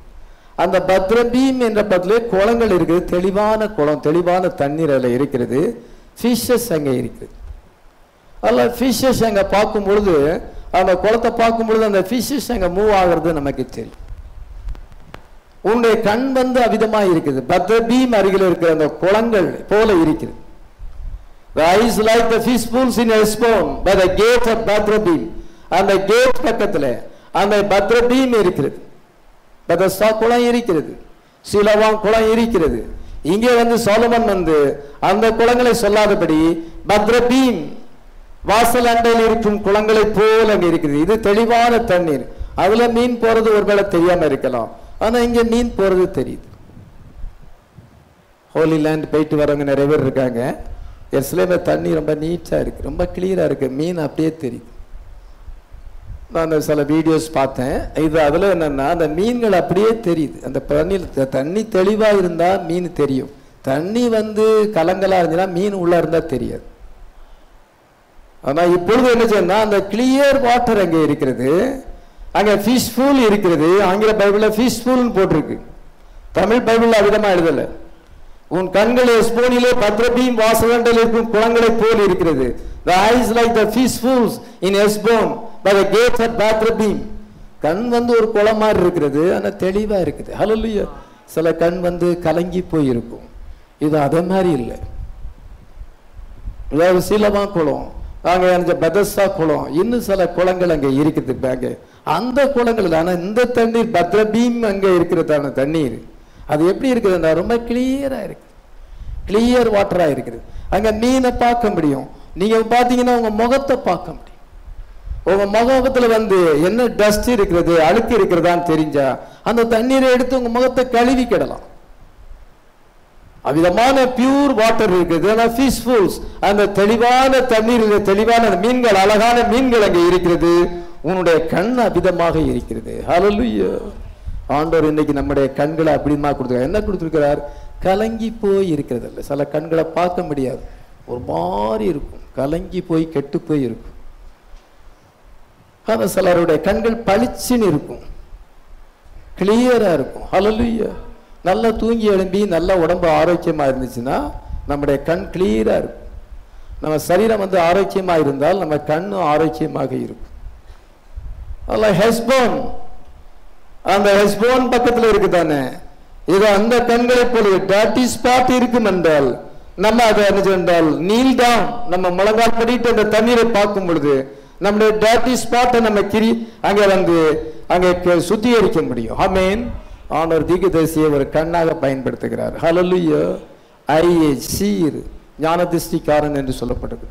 அந்த பத்ரபீம் என்ற பக்கத்திலே குளங்கள் இருக்குது, தெளிவான குளம், தெளிவான தண்ணீர் அதில் இருக்கிறது. ஃபிஷஸ் அங்கே இருக்குது. அதில் ஃபிஷஸ் அங்கே பார்க்கும் பொழுது, அந்த குளத்தை பார்க்கும் பொழுது அந்த ஃபிஷஸ் அங்கே மூவ் ஆகிறது நமக்கு தெரியும். உன்னுடைய கண் அவிதமாக இருக்குது. பத்ரபீம் அருகில் இருக்கிற அந்த குளங்கள் போல இருக்கிறது. The eyes like the fish pools in Heshbon by the gate of Batrabim. அந்த கேட் பக்கத்தில் அந்த பத்ரபீம் இருக்கிறது. பெதஸ்தா குளம் இருக்கிறது, சீலோவாம் குளம் இருக்கிறது. இங்கே சாலமன் அந்த குளங்களை சொல்லாதபடி பத்ரபீம் வாசல் அண்டையில் இருக்கும் குளங்களை போல் அங்கே இருக்கிறது. இது தெளிவான தண்ணீர். அதுல மீன் போறது ஒருவேளை தெரியாம இருக்கலாம், ஆனா இங்க மீன் போறது தெரியுது. ஹோலி லேண்ட் போயிட்டு வரவங்க நிறைய பேர் இருக்காங்க. எருசலேம்ல தண்ணி ரொம்ப நீட்டா இருக்கு, ரொம்ப கிளியரா இருக்கு, மீன் அப்படியே தெரியுது. நான் சில வீடியோஸ் பார்த்தேன். இது அதில் என்னன்னா அந்த மீன்கள் அப்படியே தெரியுது. அந்த தண்ணி தெளிவாக இருந்தால் மீன் தெரியும், தண்ணி கலங்கலாக இருந்துச்சுன்னா மீன் உள்ளே இருந்தால் தெரியாது. ஆனால் இப்பொழுது என்ன செய்யணும்னா அந்த கிளியர் வாட்டர் அங்கே இருக்கிறது, அங்கே ஃபிஷ் பூல் இருக்கிறது. ஆங்கில பைபிளில் ஃபிஷ் பூல்னு போட்டிருக்கு, தமிழ் பைபிளில் அவிதமாக எழுதலை. உன் கண்கள் எஸ்போனிலே பத்ரபீம் வாசலண்டையில் இருக்கும் குளங்களை போல் இருக்கிறது. The eyes like the fish pools in Heshbon by the gates of Batrabim. கண் ஒரு குளம் மாதிரி இருக்கிறது, ஆனால் தெளிவாக இருக்குது. ஹல்லேலூயா. சில கண் கலங்கி போயிருக்கும், இது அதே மாதிரி இல்லை. அதாவது சீலமா குளம், அங்கே பெதஸ்தா குளம், இன்னும் சில குளங்கள் அங்கே இருக்குது. அங்கே அந்த குளங்கள், ஆனால் இந்த தண்ணீர் பத்ரபீம் அங்கே இருக்கிறதான தண்ணீர் அது எப்படி இருக்குதுன்னா ரொம்ப கிளியரா இருக்கு, கிளியர் வாட்டரா இருக்குது. அங்க மீனை பார்க்க முடியும். நீங்க பாத்தீங்கன்னா உங்க முகத்தை பார்க்க முடியும். உங்க முகத்துல என்ன டஸ்ட் இருக்கிறது, அழுக்கு இருக்கிறதான்னு தெரிஞ்சா அந்த தண்ணீரை எடுத்து உங்க முகத்தை கழுவி கிடலாம். அவ்விதமான பியூர் வாட்டர் இருக்குது. ஃபிஷ் பூல்ஸ், அந்த தெளிவான தண்ணீர், தெளிவான மீன்கள், அழகான மீன்கள் அங்கே இருக்கிறது. உன்னுடைய கண் அவ்விதமாக இருக்கிறது. ஹல்லேலூயா. ஆண்டவர் இன்னைக்கு நம்முடைய கண்களை அப்படிமா கொடுத்துருக்கார். என்ன கொடுத்துருக்கிறார்? கலங்கி போய் இருக்கிறது இல்லை. சில கண்களை பார்க்க முடியாது, ஒரு மாதிரி இருக்கும், கலங்கி போய் கெட்டு போய் இருக்கும். ஆனால் சிலருடைய கண்கள் பளிச்சுன்னு இருக்கும், கிளியரா இருக்கும். ஹல்லேலூயா. நல்லா தூங்கி எழும்பி நல்ல உடம்பு ஆரோக்கியமா இருந்துச்சுன்னா நம்முடைய கண் கிளியரா இருக்கும். நம்ம சரீரம் ஆரோக்கியமா இருந்தால் நம்ம கண்ணும் ஆரோக்கியமாக இருக்கும். அல்ல ஹெஸ்போன், அந்த ஹெஸ்போன் பக்கத்தில் இருக்குதானே, இது அந்த கண்களை போல டாட்டி ஸ்பாட் இருக்கும் என்றால் நம்ம அதை என்ன என்றால் நீல் டவுன், நம்ம முழங்கால் படிட்டு அந்த தண்ணீரை பார்க்கும் பொழுது நம்முடைய டாட்டி ஸ்பாட்டை நம்ம அங்கே அங்கே சுத்திகரிக்க முடியும். ஆமென். ஆண்டவர் தீர்க்கதரிசியை ஒரு கண்ணாக பயன்படுத்துகிறார். ஹல்லேலூயா. ஐயே சீர் ஞான திருஷ்டிக்காரன் என்று சொல்லப்படுது.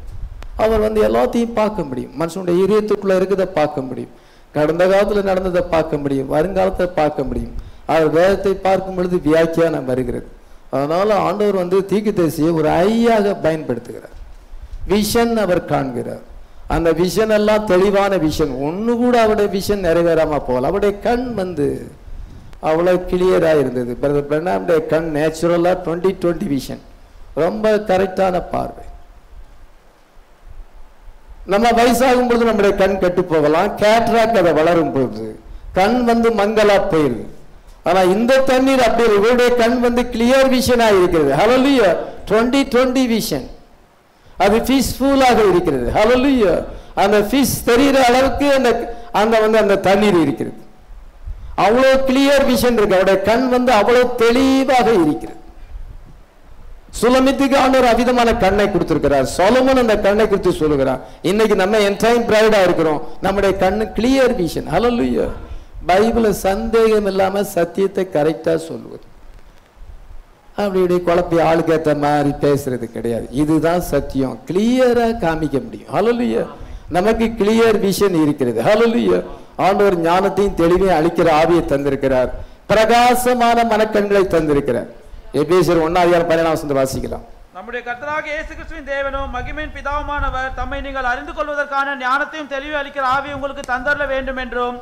அவர் எல்லாத்தையும் பார்க்க முடியும், மனுஷனுடைய இதயத்துக்குள்ள இருக்கிறத பார்க்க முடியும், கடந்த காலத்தில் நடந்ததை பார்க்க முடியும், வருங்காலத்தை பார்க்க முடியும். அவர் வேதத்தை பார்க்கும் பொழுது வியாக்கியானம் வருகிறது. அதனால ஆண்டவர் தீர்க்கதரிசியை ஒரு ஐயாக பயன்படுத்துகிறார். விஷன் அவர் காண்கிறார். அந்த விஷன் எல்லாம் தெளிவான விஷன், ஒன்று கூட அவருடைய விஷன் நிறைவேறாம போகல. அவருடைய கண் அவ்வளவு கிளியரா இருந்தது. பிரதர் பிரணாமுடைய கண் நேச்சுரலா 20/20 விஷன், ரொம்ப கரெக்டான பார்வை. நம்ம வயசாகும் பொழுது நம்முடைய கண் கெட்டு போகலாம், கேட்ராக்ட் அதை வளரும் பொழுது கண் மங்களா போயிருது. ஆனா இந்த தண்ணீர் அப்படி இவருடைய கண் கிளியர் விஷனா இருக்கிறது. ஹல்லேலூயா. 20/20 விஷன், அது பீஸ்ஃபுல்லாக இருக்கிறது. ஹல்லேலூயா. அந்த ஃபிஷ் தெரிகிற அளவுக்கு அந்த தண்ணீர் இருக்கிறது. அவ்வளோ கிளியர் விஷன் இருக்கு. அவருடைய கண் அவ்வளவு தெளிவாக இருக்கிறது. சுலமித்துக்கு ஆண்டவர் அவிதமான கண்ணை கொடுத்திருக்கிறார். சொலோமன் அந்த கண்ணை குறித்து சொல்லுகிறார். இன்னைக்கு நம்ம என்டைம் பிரைடா இருக்கிறோம், நம்முடைய கண்ணு கிளியர் விஷன். ஹல்லேலூயா. பைபிள சந்தேகம் இல்லாம சத்தியத்தை கரெக்டா சொல்லுவது, அப்படி இப்படி குழப்பி ஆளுக்கு ஏற்ற மாதிரி பேசுறது கிடையாது. இதுதான் சத்தியம், கிளியரா காமிக்க முடியும். ஹல்லேலூயா. நமக்கு கிளியர் விஷன் இருக்கிறது. ஹல்லேலூயா. ஆண்டவர் ஞானத்தையும் தெளிவையும் அளிக்கிற ஆவியை தந்திருக்கிறார், பிரகாசமான மனக்கண்களை தந்திருக்கிறார். எபேசியர் 1:17 வாசிக்கலாம். நம்முடைய கர்த்தராகிய இயேசு கிறிஸ்துவின் தேவனும் மகிமையின் பிதாவுமானவர் தம்மை நீங்கள் அறிந்து கொள்வதற்கான ஞானத்தையும் தெளிவை அளிக்கிற ஆவி உங்களுக்கு தந்தரல வேண்டும் என்றும்.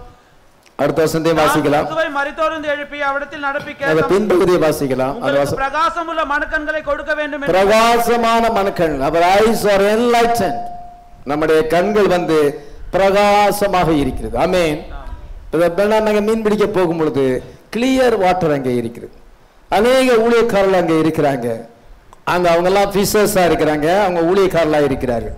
அடுத்த வசனத்தை வாசிக்கலாம். கிறிஸ்துவை மரித்தோரிலிருந்து எழுப்பி அவரிடத்தில் நடப்பிக்க பின்பகுதியை வாசிக்கலாம். பிரகாசமுள்ள மனக்கண்களை கொடுக்க வேண்டும். பிரகாசமான மனக்கண், அவர் ஐஸ் ஆர் என்லைட்டன்ட். நம்முடைய கண்கள் பிரகாசமாக இருக்கிறது. ஆமென். நாங்க மீன் பிடிக்க போகும் பொழுது கிளியர் வாட்டர் அங்கே இருக்கிறது. அநேக ஊழியக்காரர்கள் அங்கே இருக்கிறாங்க. அங்க அவங்க எல்லாம் பிஷர்ஸா இருக்கிறாங்க, அவங்க ஊழியக்காரர்களா இருக்கிறார்கள்.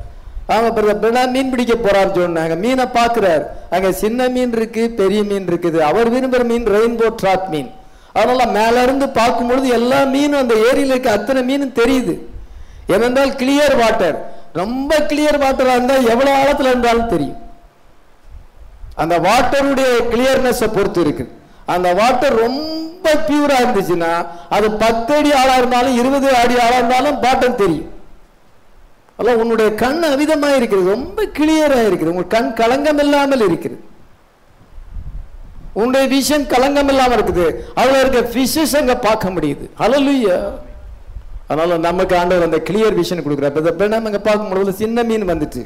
அவங்க மீன் பிடிக்க போறான்னு சொன்னாங்க. மீனை பாக்குறாரு, அங்க சின்ன மீன் இருக்கு, பெரிய மீன் இருக்குது. அவர் விரும்புற மீன் ரெயின்போ ட்ராட் மீன். அதனால மேல இருந்து பார்க்கும் பொழுது எல்லா மீனும் அந்த ஏரியில இருக்க அத்தனை மீனும் தெரியுது. ஏனென்றால் கிளியர் வாட்டர். ரொம்ப கிளியர் வாட்டரா இருந்தா எவ்வளவு ஆழத்துல இருந்தாலும் தெரியும். அந்த வாட்டருடைய கிளியர்னஸ் பொறுத்து இருக்கு. அந்த வாட்டர் ரொம்ப பியூரா இருந்துச்சுன்னா அது 10 அடி ஆழா இருந்தாலும் 20 அடி ஆழா இருந்தாலும் பாட்டம் தெரியும். அல்ல, உன்னுடைய கண் அவிதமா இருக்கிறது, ரொம்ப கிளியரா இருக்குது. உங்க கண் களங்கம் இல்லாமல் இருக்கிறது, உன்னுடைய விஷன் களங்கம் இல்லாமல் இருக்குது. அதுல இருக்க ஃபிஷஸ் அங்க பார்க்க முடியுது. ஹல்லேலூயா. அதனால நமக்கு ஆண்டவர் அந்த கிளியர் விஷன் கொடுக்குறாரு. அங்க பார்க்கும்போது சின்ன மீன் வந்துட்டு,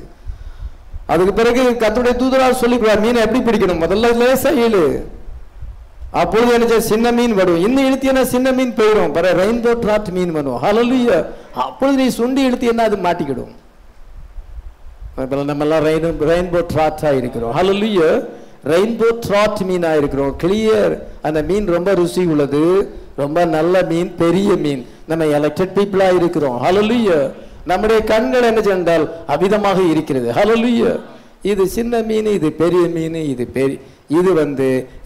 அதுக்கு பிறகு கர்த்தருடைய தூதரால் சொல்லிக்கிறார் மீனை எப்படி பிடிக்கணும். முதல்ல லேசா இழு, அப்பொழுது என்ன சின்ன மீன் வரும். இன்னும் இழுத்தினா சின்ன மீன் போயிடும், ரெயின்போ ட்ராட் மீன் வரும். ஹல்லேலூயா. அப்பொழுது நீ சுண்டி இழுத்தினா அது மாட்டிக்கிடும். நம்ம எல்லாம் ரெயின்போ ட்ராட்டா இருக்கிறோம். ஹல்லேலூயா. ரெயின்போ ட்ராட் மீனா இருக்கிறோம். கிளியர். அந்த மீன் ரொம்ப ருசி உள்ளது, ரொம்ப நல்ல மீன், பெரிய மீன். நம்ம எலெக்டட் பீப்புளா இருக்கிறோம். ஹல்லேலூயா. நம்முடைய கண்கள் என்ன சென்றால் அவிதமாக இருக்கிறது. ஹல்லேலூயா. இது சின்ன மீன், இது பெரிய மீன், இது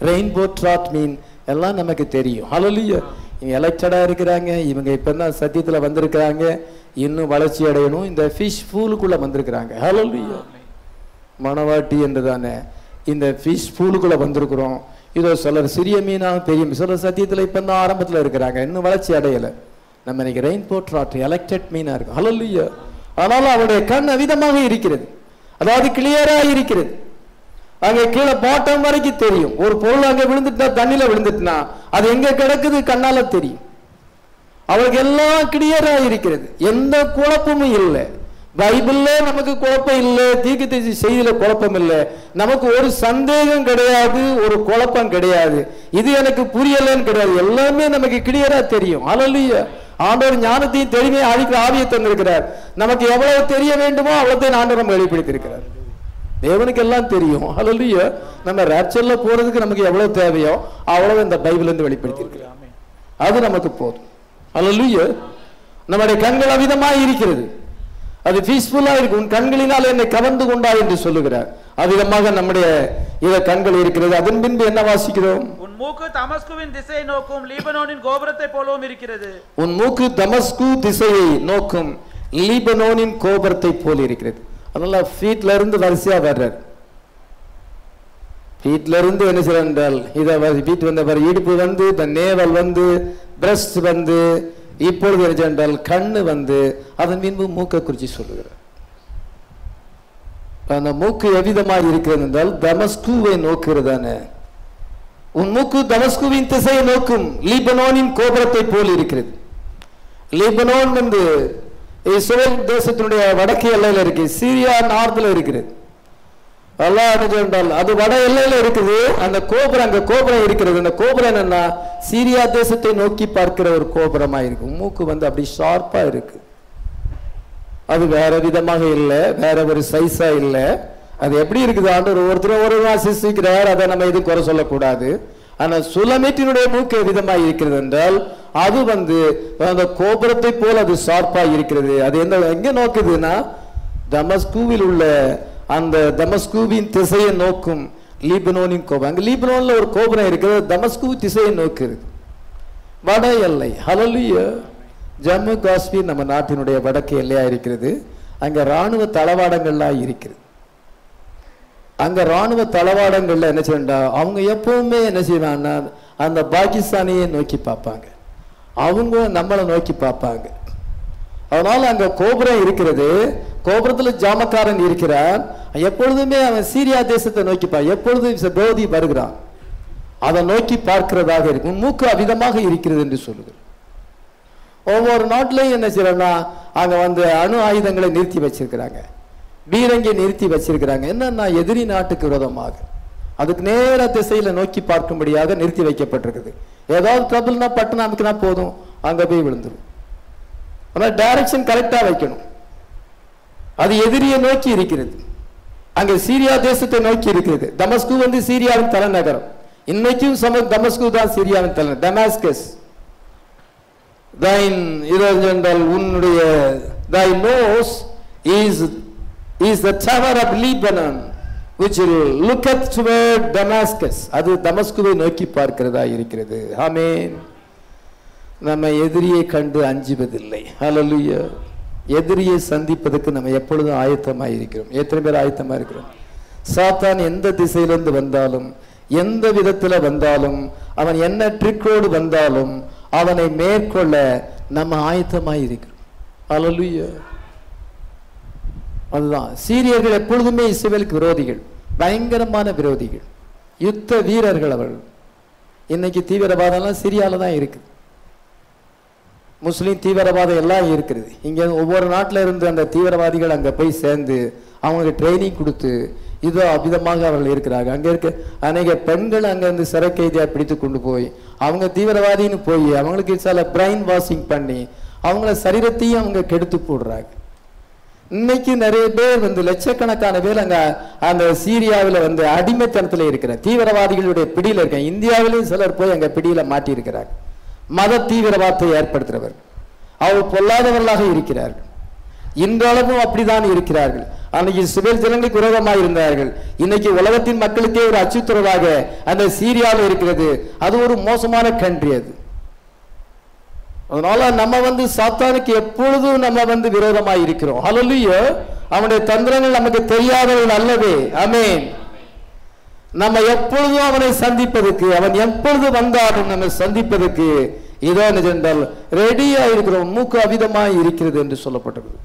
ரெயின்போ ட்ராட் மீன் எல்லாம் நமக்கு தெரியும். ஹல்லேலூயா. இவங்க எலெக்டடா இருக்கிறாங்க, இவங்க இப்பதான் சத்தியத்துல வந்திருக்கிறாங்க, இன்னும் வளர்ச்சி அடையணும். இந்த ஃபிஷ் பூலுக்குள்ள வந்திருக்கிறாங்க. ஹல்லேலூயா. மணவாட்டி என்றுதானே இந்த ஃபிஷ் பூலுக்குள்ள வந்திருக்கிறோம். இதோ சிலர் சிறிய மீனா, பெரிய மீன், சிலர் சத்தியத்துல இப்பதான் ஆரம்பத்துல இருக்கிறாங்க, இன்னும் வளர்ச்சி அடையல. நம்ம இன்னைக்கு ரெயின்போ ட்ராட் எலெக்டட் மீனா இருக்கும். ஹல்லேலூயா. ஆனாலும் அவருடைய கண் அவிதமாக இருக்கிறது, அதாவது கிளியரா இருக்கிறது. அங்க கீழே பாட்டம் வரைக்கும் தெரியும். ஒரு பொருள் அங்க விழுந்துட்டா, தண்ணியில விழுந்துட்டுனா அது எங்க கிடக்குது கண்ணால தெரியும். அவருக்கு எல்லாம் கிளியரா இருக்கிறது, எந்த குழப்பமும் இல்லை. பைபிள்ல நமக்கு குழப்பம் இல்லை, தீர்க்கதரிசி செய்தியில குழப்பம் இல்லை, நமக்கு ஒரு சந்தேகம் கிடையாது, ஒரு குழப்பம் கிடையாது, இது எனக்கு புரியலன்னு கிடையாது. எல்லாமே நமக்கு கிளியரா தெரியும். ஹல்லேலூயா. ஆண்டவர் ஞானத்தையும் தெளிவையும் அளிக்கிற ஆவியை தந்திருக்கிறார். நமக்கு எவ்வளவு தெரிய வேண்டுமோ அவ்வளவு ஆண்டவர் நம்ம வெளிப்படுத்தியிருக்கிறார். தேவனுக்கு எல்லாம் தெரியும். ஹல்லேலூயா. நம்ம ராப்சர்ல போறதுக்கு நமக்கு எவ்வளவு தேவையோ அவ்வளவு இந்த பைபிள் இருந்து வெளிப்படுத்தியிருக்கிறார். அது நமக்கு போதும். ஹல்லேலூயா. நம்முடைய கண்கள் அவிதமாய் இருக்கிறது, அது பீஸ்ஃபுல்லா இருக்கு. உன் கண்களினால் என்னை கவர்ந்து கொண்டா என்று சொல்லுகிறார். அவ்விதமாக நம்முடைய கண்கள் இருக்கிறது. அதன் பின்பு என்ன வாசிக்கிறோம்? உன் மூக்கு தமஸ்குவின் திசையை நோக்கும் லீபனோனின் கோபுரத்தை போலவும் இருக்கிறது. உன் மூக்கு தமஸ்கு திசையை நோக்கும் லீபனோனின் கோபுரத்தை போல இருக்கிறது. அதனால ஃபீட்ல இருந்து வரிசையா வர்றார். ஃபீட்ல இருந்து என்ன செய்யறால் இதை ஃபீட் இடுப்பு இந்த நேவல் பிரஸ்ட் இப்பொழுது என்றால் கண்ணு அதன் பின்பு மூக்கை குறித்து சொல்லுகிறார். அந்த மூக்கு எவ்விதமாக இருக்கிறது என்றால் தமஸ்குவை நோக்குறதான. உன் மூக்கு தமஸ்குவின் திசையை நோக்கும் லீபனோனின் கோபுரத்தை போல் இருக்கிறது. லீபனோன் இஸ்ரேல் தேசத்தினுடைய வடக்கு எல்லையில இருக்கு, சீரியா நார்த்ல இருக்கிறது. அது வட எல்லையில இருக்குது. அந்த கோபுரம், அங்க கோபுரம் இருக்கிறது. அந்த கோபுரம் என்னன்னா சீரியா தேசத்தை நோக்கி பார்க்கிற ஒரு கோபுரமா இருக்கு. மூக்கு அப்படி ஷார்ப்பா இருக்கு. அது வேற விதமாக இல்லை, வேற ஒரு சைஸா இல்லை. அது எப்படி இருக்குது ஆண்டவர் ஒவ்வொருத்தரும் ஒரு சிருஷ்டிக்கிறார், அதை நம்ம எதுவும் குறை சொல்லக்கூடாது. ஆனா சுலமேட்டினுடைய மூக்கு விதமாக இருக்கிறது என்றால் அது அந்த கோபுரத்தை போல அது ஷார்ப்பா இருக்கிறது. அது எங்க நோக்குதுன்னா தமஸ்குவில் உள்ள அந்த தமஸ்குவின் திசையை நோக்கும் லீபனோனின் கோபுரம். அங்க லீபனோன்ல ஒரு கோபுரம் இருக்கிறது, தமஸ்கு திசையை நோக்குது, வட எல்லை. ஹல்லேலூயா. ஜம்மு காஷ்மீர் நம்ம நாட்டினுடைய வடக்கு எல்லையா இருக்கிறது. அங்க ராணுவ தளவாடங்கள்லாம் இருக்கிறது. அங்க ராணுவ தளவாடங்கள்ல என்ன செய்யண்டா, அவங்க எப்பவுமே என்ன செய்வாங்கன்னா அந்த பாகிஸ்தானையே நோக்கி பார்ப்பாங்க, அவங்க நம்மளை நோக்கி பார்ப்பாங்க. அதனால அங்க கோபுரம் இருக்கிறது, கோபுரத்துல ஜாமக்காரன் இருக்கிறான், எப்பொழுதுமே அவன் சீரியா தேசத்தை நோக்கி எப்பொழுதும் விரோதி வருகிறான், அதை நோக்கி பார்க்கிறதாக இருக்கும். மூக்கு அவிதமாக இருக்கிறது என்று சொல்லுது. ஒவ்வொரு நாட்டிலையும் என்ன செய்யறா, அங்க வந்து அணு ஆயுதங்களை நிறுத்தி வச்சிருக்கிறாங்க, பீரங்கி நிறுத்தி வச்சிருக்கிறாங்க. என்னன்னா எதிரி நாட்டுக்கு விரோதமாக அதுக்கு நேர திசையில நோக்கி பார்க்கும்படியாக நிறுத்தி வைக்கப்பட்டிருக்குது. ஏதாவது ட்ரபிள்னா பட்டணம் அமைக்கினா போதும், அங்க போய் விழுந்துடும். ஆனா டைரக்ஷன் கரெக்டா வைக்கணும். அது எதிரியை நோக்கி இருக்கிறது. அங்க சீரியா தேசத்தை நோக்கி இருக்கிறது. தமஸ்கு வந்து சீரியாவின் தலைநகரம். இன்னைக்கும் தமஸ்கு தான் சீரியாவின் தலைநகர். டமாஸ்கஸ் உன்னுடைய thy nose is the tower of Lebanon which will look up toward Damascus. அது தமஸ்குவை நோக்கி பார்க்கிறதா இருக்கிறது. ஆமென். நம்ம எதிரியை கண்டு அஞ்சுவதில்லை. ஹல்லேலூயா. எதிரியை சந்திப்பதற்கு நம்ம எப்பொழுதும் ஆயத்தமாக இருக்கிறோம். எத்தனை பேர் ஆயத்தமாக இருக்கிறோம்? சாத்தான் எந்த திசையிலிருந்து வந்தாலும், எந்த விதத்தில் வந்தாலும், அவன் என்ன ட்ரிக்கோடு வந்தாலும் அவனை மேற்கொள்ள நம்ம ஆயத்தமாக இருக்கிறோம். ஹல்லேலூயா. அதுதான் சீரியர்கள் எப்பொழுதுமே இஸ்ரவேலுக்கு விரோதிகள், பயங்கரமான விரோதிகள், யுத்த வீரர்கள் அவர்கள். இன்னைக்கு தீவிரவாதம்லாம் சிரியால தான் இருக்குது. முஸ்லீம் தீவிரவாதம் எல்லாம் இருக்கிறது. இங்கே ஒவ்வொரு நாட்டில் இருந்து அந்த தீவிரவாதிகள் அங்கே போய் சேர்ந்து அவங்களுக்கு ட்ரைனிங் கொடுத்து இதோ அவ்விதமாக அவர்கள் இருக்கிறாங்க. அங்கே இருக்க அநேக பெண்கள் அங்கேருந்து சிறை கைதியாக பிடித்து கொண்டு போய் அவங்க தீவிரவாதின்னு போய் அவங்களுக்கு சில பிரைன் வாஷிங் பண்ணி அவங்கள சரீரத்தையும் அவங்க கெடுத்து போடுறாங்க. இன்னைக்கு நிறைய பேர் வந்து லட்சக்கணக்கான பேர் அங்கே அந்த சீரியாவில் வந்து அடிமைத்தனத்தில் இருக்கிற தீவிரவாதிகளுடைய பிடியில் இருக்காங்க. இந்தியாவிலையும் சிலர் போய் அங்கே பிடியில் மாட்டியிருக்கிறாங்க. மத தீவிரவாதத்தை ஏற்படுத்துகிறவர் அவர் பொல்லாதவர்களாக இருக்கிறார்கள். இன்றளவும் அப்படிதான் இருக்கிறார்கள். அன்னைக்கு இஸ்ரவேல் ஜனங்களுக்கு விரோதமாக இருந்தார்கள். இன்னைக்கு உலகத்தின் மக்களுக்கே ஒரு அச்சுறுத்தலாக அந்த சீரியாவில் இருக்கிறது. அது ஒரு மோசமான கண்ட்ரி அது. அதனால நம்ம வந்து சாத்தானுக்கு எப்பொழுதும் நம்ம வந்து விரோதமாக இருக்கிறோம். ஹல்லேலூயா. அவனுடைய தந்திரங்கள் நமக்கு தெரியாதவர்கள் அல்லவே. ஆமென். நம்ம எப்பொழுதும் அவனை சந்திப்பதற்கு, அவன் எப்பொழுது வந்தாலும் நம்ம சந்திப்பதற்கு இதோ என்றால் ரெடியா இருக்கிறோம். மூக்கு அவிதமாக இருக்கிறது என்று சொல்லப்பட்டிருக்கு.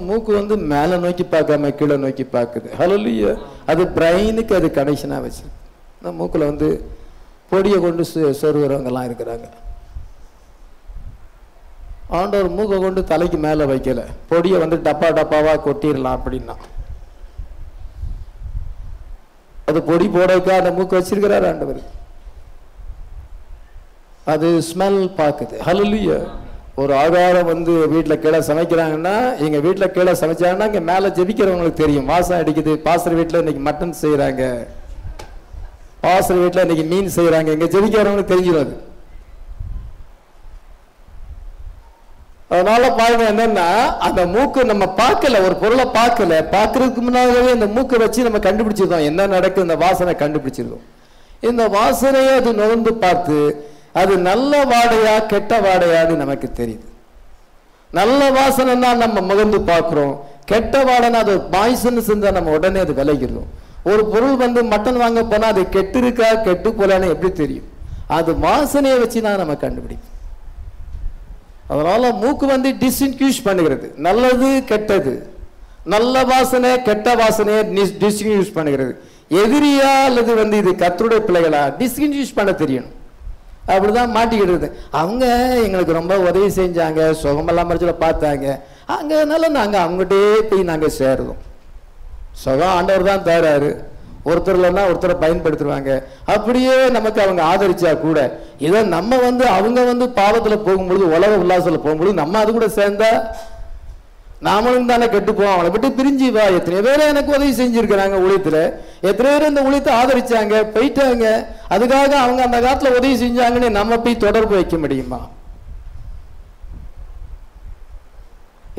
மூக்கு வந்து மேலே நோக்கி பார்க்காம கீழே நோக்கி பார்க்குது. ஹல்லேலூயா. அது பிரைனுக்கு அது கனெக்ஷனாக வச்சிருக்கு. மூக்கில் வந்து பொடியை கொண்டு சொருகிறவங்கெல்லாம் இருக்கிறாங்க. ஆண்டவர் மூக்கை கொண்டு தலைக்கு மேலே வைக்கல, பொடியை வந்து டப்பா டப்பாவாக கொட்டிடலாம் அப்படின்னா அது பொடி போடக்கா அந்த மூக்கு வச்சிருக்கிறார் ஆண்டவர். அது ஸ்மெல் பார்க்குது. ஹல்லேலூயா. ஒரு ஆகாரம் வந்து வீட்டில் கீழே சமைக்கிறாங்கன்னா, எங்கள் வீட்டில் கீழே சமைச்சாங்கன்னா இங்கே மேலே ஜெபிக்கிறவங்களுக்கு தெரியும், வாசம் அடிக்குது. பாஸ்டர் வீட்டில் இன்னைக்கு மட்டன் செய்கிறாங்க, பாஸ்டர் வீட்டில் இன்னைக்கு மீன் செய்கிறாங்க, இங்கே ஜெபிக்கிறவங்களுக்கு தெரிஞ்சிடும். அதனால பாருங்க என்னன்னா, அந்த மூக்கு நம்ம பார்க்கல, ஒரு பொருளை பார்க்கல, பார்க்கறதுக்கு முன்னாடியே இந்த மூக்கை வச்சு நம்ம கண்டுபிடிச்சிருந்தோம் என்ன நடக்குது, இந்த வாசனை கண்டுபிடிச்சிருந்தோம். இந்த வாசனையை அது நுகர்ந்து பார்த்து அது நல்ல வாடையா கெட்ட வாடையான்னு நமக்கு தெரியுது. நல்ல வாசனைன்னா நம்ம முகந்து பார்க்கிறோம், கெட்ட வாடைனா அது பாய்சன் இருந்தா நம்ம உடனே அது விளைகிறோம். ஒரு பொருள் வந்து மட்டன் வாங்க போனா அது கெட்டு இருக்கா கெட்டு போலான்னு எப்படி தெரியும்? அது வாசனையை வச்சு தான் நம்ம கண்டுபிடிக்கும். அதனால மூக்கு வந்து டிஸ்டிங்விஷ் பண்ணுகிறது, நல்லது கெட்டது, நல்ல வாசனை கெட்ட வாசனையை டிஸ்டிங்விஷ் பண்ணுகிறது. எதிரியா அல்லது வந்து இது கர்த்தருடைய பிள்ளைகளா டிஸ்டிங்விஷ் பண்ண தெரியணும். அப்படிதான் மாட்டிக்கிடுறது. அவங்க எங்களுக்கு ரொம்ப உதவி செஞ்சாங்க, சுகமெல்லாம் மறைச்சல பார்த்தாங்க, அங்கனால நாங்கள் அவங்ககிட்டே போய் நாங்கள் சேருவோம். சுகம் ஆண்டவர் தான் தராரு, ஒருத்தர் இல்லைன்னா ஒருத்தரை பயன்படுத்துவாங்க. அப்படியே நமக்கு அவங்க ஆதரிச்சா கூட இதை நம்ம வந்து அவங்க வந்து பாவத்தில் போகும்பொழுது, உலக உல்லாசத்தில் போகும்பொழுது நம்ம அது கூட சேர்ந்தா நாமளும் தானே கெட்டுப்போம். அவளை விட்டு பிரிஞ்சு வா. எத்தனை பேர் எனக்கு உதவி செஞ்சிருக்கிறாங்க ஊழியத்தில், எத்தனை பேர் இந்த ஊழியத்தை ஆதரிச்சாங்க போயிட்டாங்க. அதுக்காக அவங்க அந்த காலத்தில் உதவி செஞ்சாங்கன்னு நம்ம போய் தொடர்பு வைக்க முடியுமா?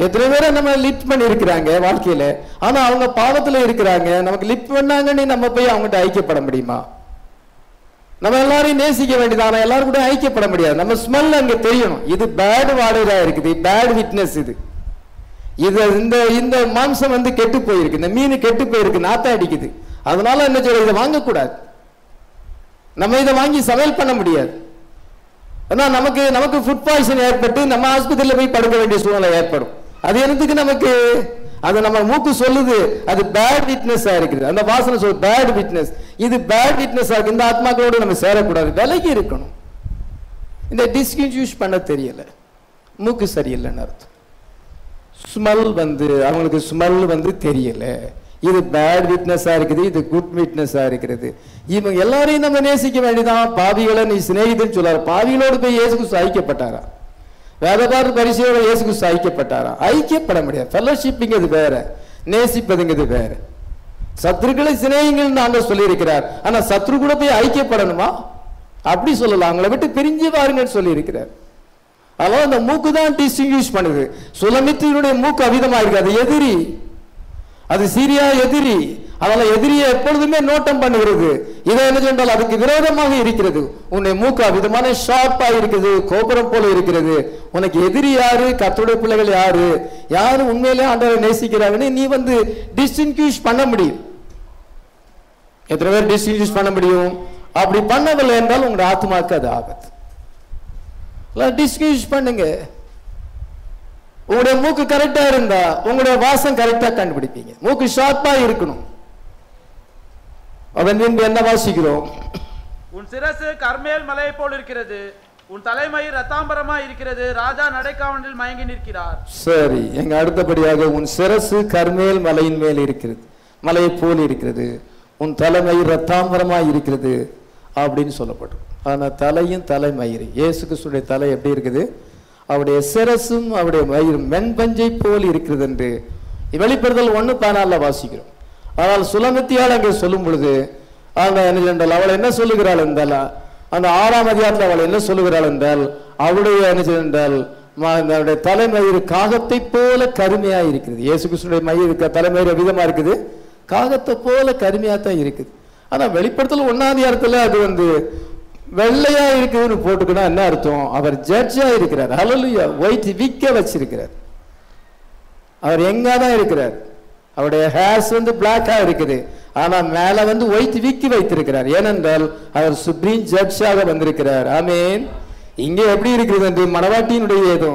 எத்தனை பேரை நம்ம லிஃப்ட் பண்ணி இருக்கிறாங்க வாழ்க்கையில, ஆனா அவங்க பாவத்தில் இருக்கிறாங்க, நமக்கு லிஃப்ட் பண்ணாங்கன்னு நம்ம போய் அவங்ககிட்ட ஐக்கியப்பட முடியுமா? நம்ம எல்லாரையும் நேசிக்க வேண்டியது, ஆனா எல்லாரும் கூட ஐக்கியப்பட முடியாது. நம்ம ஸ்மெல் அங்க தெரியணும். இது பேட் வாடகா இருக்குது, பேட் விட்னஸ். இது இந்த இந்த மாம்சம் வந்து கெட்டு போயிருக்கு, இந்த மீன் கெட்டு போயிருக்கு, நாத்தம் அடிக்குது. அதனால என்ன சொல்ற, இதை வாங்கக்கூடாது. நம்ம இதை வாங்கி சமையல் பண்ண முடியாது. ஏன்னா நமக்கு ஃபுட் பாய்சன் ஏற்பட்டு நம்ம ஆஸ்பத்திரியில் போய் படுக்க வேண்டிய சூழ்நிலை ஏற்படும். அது என்னத்துக்கு நமக்கு, அது நம்ம மூக்கு சொல்லுது அது பேட் விட்னஸா இருக்குது. அந்த வாசனை சொல்லுது பேட் விட்னஸ். இது பேட் விட்னஸ் ஆகுது. இந்த ஆத்மாக்களோடு நம்ம சேரக்கூடாது, விலகி இருக்கணும். இந்த டிஸ்டிங்விஷ் பண்ண தெரியல, மூக்கு சரியில்லைன்னு அர்த்தம். ஸ்மெல் வந்து அவங்களுக்கு ஸ்மெல் வந்து தெரியல. இது பேட் விட்னஸா இருக்குது, இது குட் விட்னஸா இருக்கிறது. இவங்க எல்லாரையும் நம்ம நேசிக்க வேண்டியதான். பாவிகளை நீ சிநேகிதன்னு சொல்லாரு. பாவிகளோடு போய் இயேசு கிறிஸ்து ஐக்கியப்பட்டாரா? வேதபாரர் பரிசையோட இயேசு கிறிஸ்து ஐக்கியப்பட்டாரா? ஐக்கியப்பட முடியாது. ஃபெல்லோஷிப்பிங்கிறது வேற, நேசிப்பதுங்கிறது வேற. சத்ருக்களை சிநேகிங்கள் நாங்கள் சொல்லியிருக்கிறார். ஆனா சத்ரு கூட போய் ஐக்கியப்படணுமா? அப்படி சொல்லலாம். அவங்களை விட்டு பிரிஞ்சு பாருங்கன்னு சொல்லி இருக்கிறார். அதனால அந்த மூக்கு தான் டிஸ்டிங்விஷ் பண்ணுது. சுலமித்தினுடைய மூக்கு அவிதமா இருக்கு, அது எதிரி, அது சீரியா எதிரி. அதனால எதிரியை எப்பொழுதுமே நோட்டம் பண்ணுகிறது. இதை என்ன சொன்னால் அதுக்கு விரோதமாக இருக்கிறது. உன்னை மூக்கு அவிதமான ஷார்ப்பா இருக்குது, கோபுரம் போல இருக்கிறது. உனக்கு எதிரி யாரு, கர்த்தருடைய பிள்ளைகள் யாரு, யாரு உண்மையிலே ஆண்டவரை நேசிக்கிறாங்கன்னு நீ வந்து டிஸ்டிங்விஷ் பண்ண முடியும். எத்தனை பேர் டிஸ்டிங்விஷ் பண்ண முடியும்? அப்படி பண்ணவில்லை என்றால் உங்களுடைய ஆத்மாக்கு அது ஆபத்து. டிஸ்டிங்விஷ் பண்ணுங்க. உங்களுடைய மூக்கு கரெக்டா இருந்தா உங்களுடைய வாசம் கரெக்டா கண்டுபிடிப்பீங்க. மூக்கு ஷார்ப்பா இருக்கணும். அதன் பின்பு என்ன வாசிக்கிறோம்? உன் சிரசு கர்மேல் மலையை போல் இருக்கிறது, உன் தலைமயிர் ரத்தாம்பரமா இருக்கிறது, ராஜா நடைக்காவலில் மயங்கி நிற்கிறார். சரி, எங்க அடுத்தபடியாக உன் சிரசு கர்மேல் மலையின் மேல் இருக்கிறது, மலையை போல் இருக்கிறது, உன் தலைமயிர் ரத்தாம்பரமா இருக்கிறது அப்படின்னு சொல்லப்படும். ஆனா தலையும் தலைமயிறு, இயேசு கிறிஸ்துடைய தலை எப்படி இருக்குது, அவருடைய சிரசும் அவருடைய மயிரும் மென்பஞ்சை போல் இருக்கிறது என்று வெளிப்படுத்தல் 1:14 வாசிக்கிறோம். ஆனால் சுலமித்தியால் அங்கே சொல்லும் பொழுது அவள் என்ன சொல்லுகிறாள் என்றால், அந்த 6ஆம் அதிகாரத்தில் அவள் என்ன சொல்லுகிறாள் என்றால், அவளுடைய என்ன என்றால் அவருடைய தலைமயிறு காகத்தை போல கருமையா இருக்கிறது. இயேசு கிறிஸ்துடைய மயிர் தலைமயிறு விதமா இருக்குது, காகத்தை போல கருமையா தான் இருக்குது. ஆனா வெளிப்படுத்தல் 1ஆம் அதிகாரத்துல அது வந்து வெள்ளையா இருக்குதுன்னு போட்டுக்கணும். என்ன அர்த்தம்? அவர் ஜட்ஜா இருக்கிறார். ஹல்லேலூயா. ஒயிட் விக்க வச்சிருக்கிறார். அவர் எங்காதான் இருக்கிறார். அவருடைய ஹேர்ஸ் வந்து பிளாக்கா இருக்குது, ஆனா மேல வந்து ஒயிட் விக்கி வைத்திருக்கிறார். ஏனென்றால் அவர் சுப்ரீம் ஜட்ஜாக வந்திருக்கிறார். ஆமேன். இங்கே எப்படி இருக்குது என்று மணவாட்டியினுடைய ஏதோ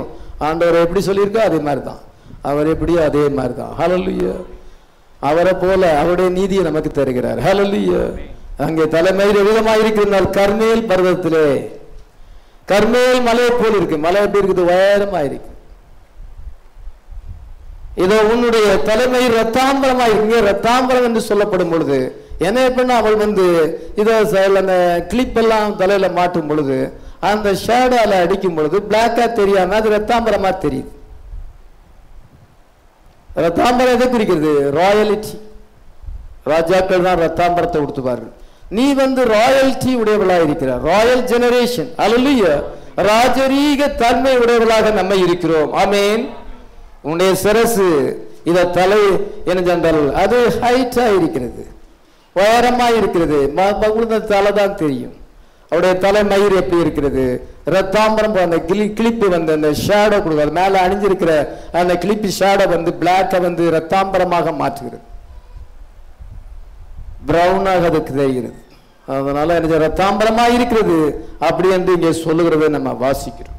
ஆண்டவர் எப்படி சொல்லியிருக்கோ அதே மாதிரி தான், அவர் எப்படியோ அதே மாதிரி தான். ஹல்லேலூயா. அவரை போல அவருடைய நீதியை நமக்கு தருகிறார். ஹல்லேலூயா. அங்கே தலைமயிர் விதமாக இருக்கிறால் கர்மேல் பர்வதத்திலே, கர்மேல் மலை போல் இருக்கு. மலை எப்படி இருக்குது? உயரமா இருக்கு. இதோ உன்னுடைய தலைமயிர் ரத்தாம்பரமா இருக்கு. ரத்தாம்பரம் என்று சொல்லப்படும் பொழுது என்ன பண்ண, அவள் வந்து இதோ அந்த கிளிப் எல்லாம் தலையில மாட்டும் பொழுது அந்த ஷேடால அடிக்கும் பொழுது பிளாக்கா தெரியாம அது ரத்தாம்பரமா தெரியுது. ரத்தாம்பரம் எதை குறிக்கிறது? ராயலிட்டி. ராஜாக்கள் தான் ரத்தாம்பரத்தை கொடுத்துப்பார்கள். நீ வந்து ராயல்டி உடையவளா இருக்கிறார், ராயல் ஜெனரேஷன். அல்லேலூயா. ராஜரீக தன்மை உடையவளாக நம்ம இருக்கிறோம். ஆமேன். உன்னுடைய சிரசு இத தலை என்றால் அது ஹைட்டா இருக்கிறது, உயரமா இருக்கிறது. தலை தான் தெரியும். அவருடைய தலைமயிர் எப்படி இருக்கிறது? ரத்தாம்பரம். அந்த கிளிப்பு வந்து அந்த ஷேடோ கொடுக்காது, மேல அணிஞ்சிருக்கிற அந்த கிளிப்பு ஷேடோ வந்து பிளாக்க வந்து ரத்தாம்பரமாக மாற்றுகிறது, பிரவுனாக அதுக்கு தெரிகிறது. அதனால என்ன ரத்தாம்பரமா இருக்கிறது அப்படி என்று இங்கே சொல்லுகிறதை நம்ம வாசிக்கிறோம்.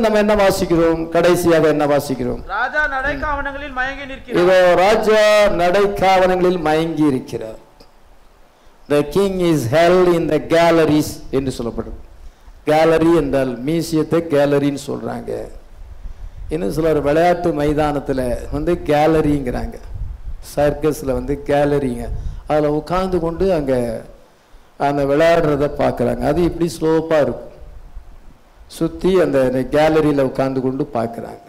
நம்ம என்ன வாசிக்கிறோம்? கடைசியாக என்ன வாசிக்கிறோம்? ராஜா நடைக்காவனங்களில் மயங்கி நிற்கிறார். இதோ ராஜா நடைக்காவனங்களில் மயங்கி இருக்கிறார். The king is held in the galleries என்று சொல்லப்படும். கேலரி என்றால் மியூசியத்தை கேலரின்னு சொல்றாங்க. இன்னும் சிலர் விளையாட்டு மைதானத்துல வந்து கேலரிங்கிறாங்க, சர்க்கஸ்ல வந்து கேலரிங்க. அதில் உட்கார்ந்து கொண்டு அங்க அந்த விளையாடுறத பார்க்குறாங்க. அது இப்படி ஸ்லோப்பா இருக்கும், சுற்றி அந்த கேலரியில் உட்கார்ந்து கொண்டு பார்க்குறாங்க.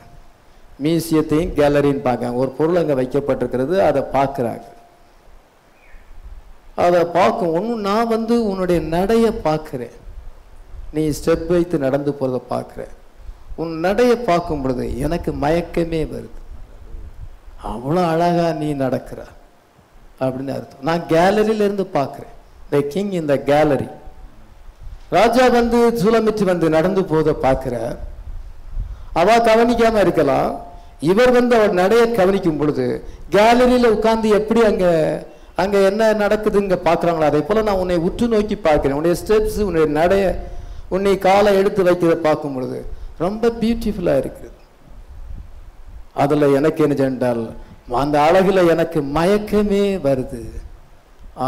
மியூசியத்தையும் கேலரின்னு பார்க்குறாங்க. ஒரு பொருள் அங்கே வைக்கப்பட்டிருக்கிறது, அதை பார்க்குறாங்க. அதை பார்க்கும் ஒன்றும் நான் வந்து உன்னுடைய நடையை பார்க்குறேன், நீ ஸ்டெப் வைத்து நடந்து போகிறத பார்க்குறேன். உன் நடையை பார்க்கும் பொழுது எனக்கு மயக்கமே வருது, அவ்வளோ அழகா நீ நடக்கிற. அப்படின்னு அர்த்தம். நான் கேலரியில இருந்து பார்க்கிறேன். The king in the gallery. ராஜா வந்து சூலமிட்டு வந்து நடந்து போத பார்க்கிறார். அவ கவனிக்காம இருக்கலாம். இவர் வந்து அவர் நடைய கவனிக்கும் பொழுது கேலரியில உட்கார்ந்து எப்படி அங்க என்ன நடக்குதுங்க பாக்குறாங்களா, அதே போல நான் உன்னை உற்று நோக்கி பார்க்கிறேன். உன்னுடைய ஸ்டெப்ஸ், உன்னுடைய நடைய, உன்னை காலை எடுத்து வைக்கிறத பார்க்கும் பொழுது ரொம்ப பியூட்டிஃபுல்லா இருக்குது. அதுல எனக்கு என்ன சென்றால் அந்த அழகுல எனக்கு மயக்கமே வருது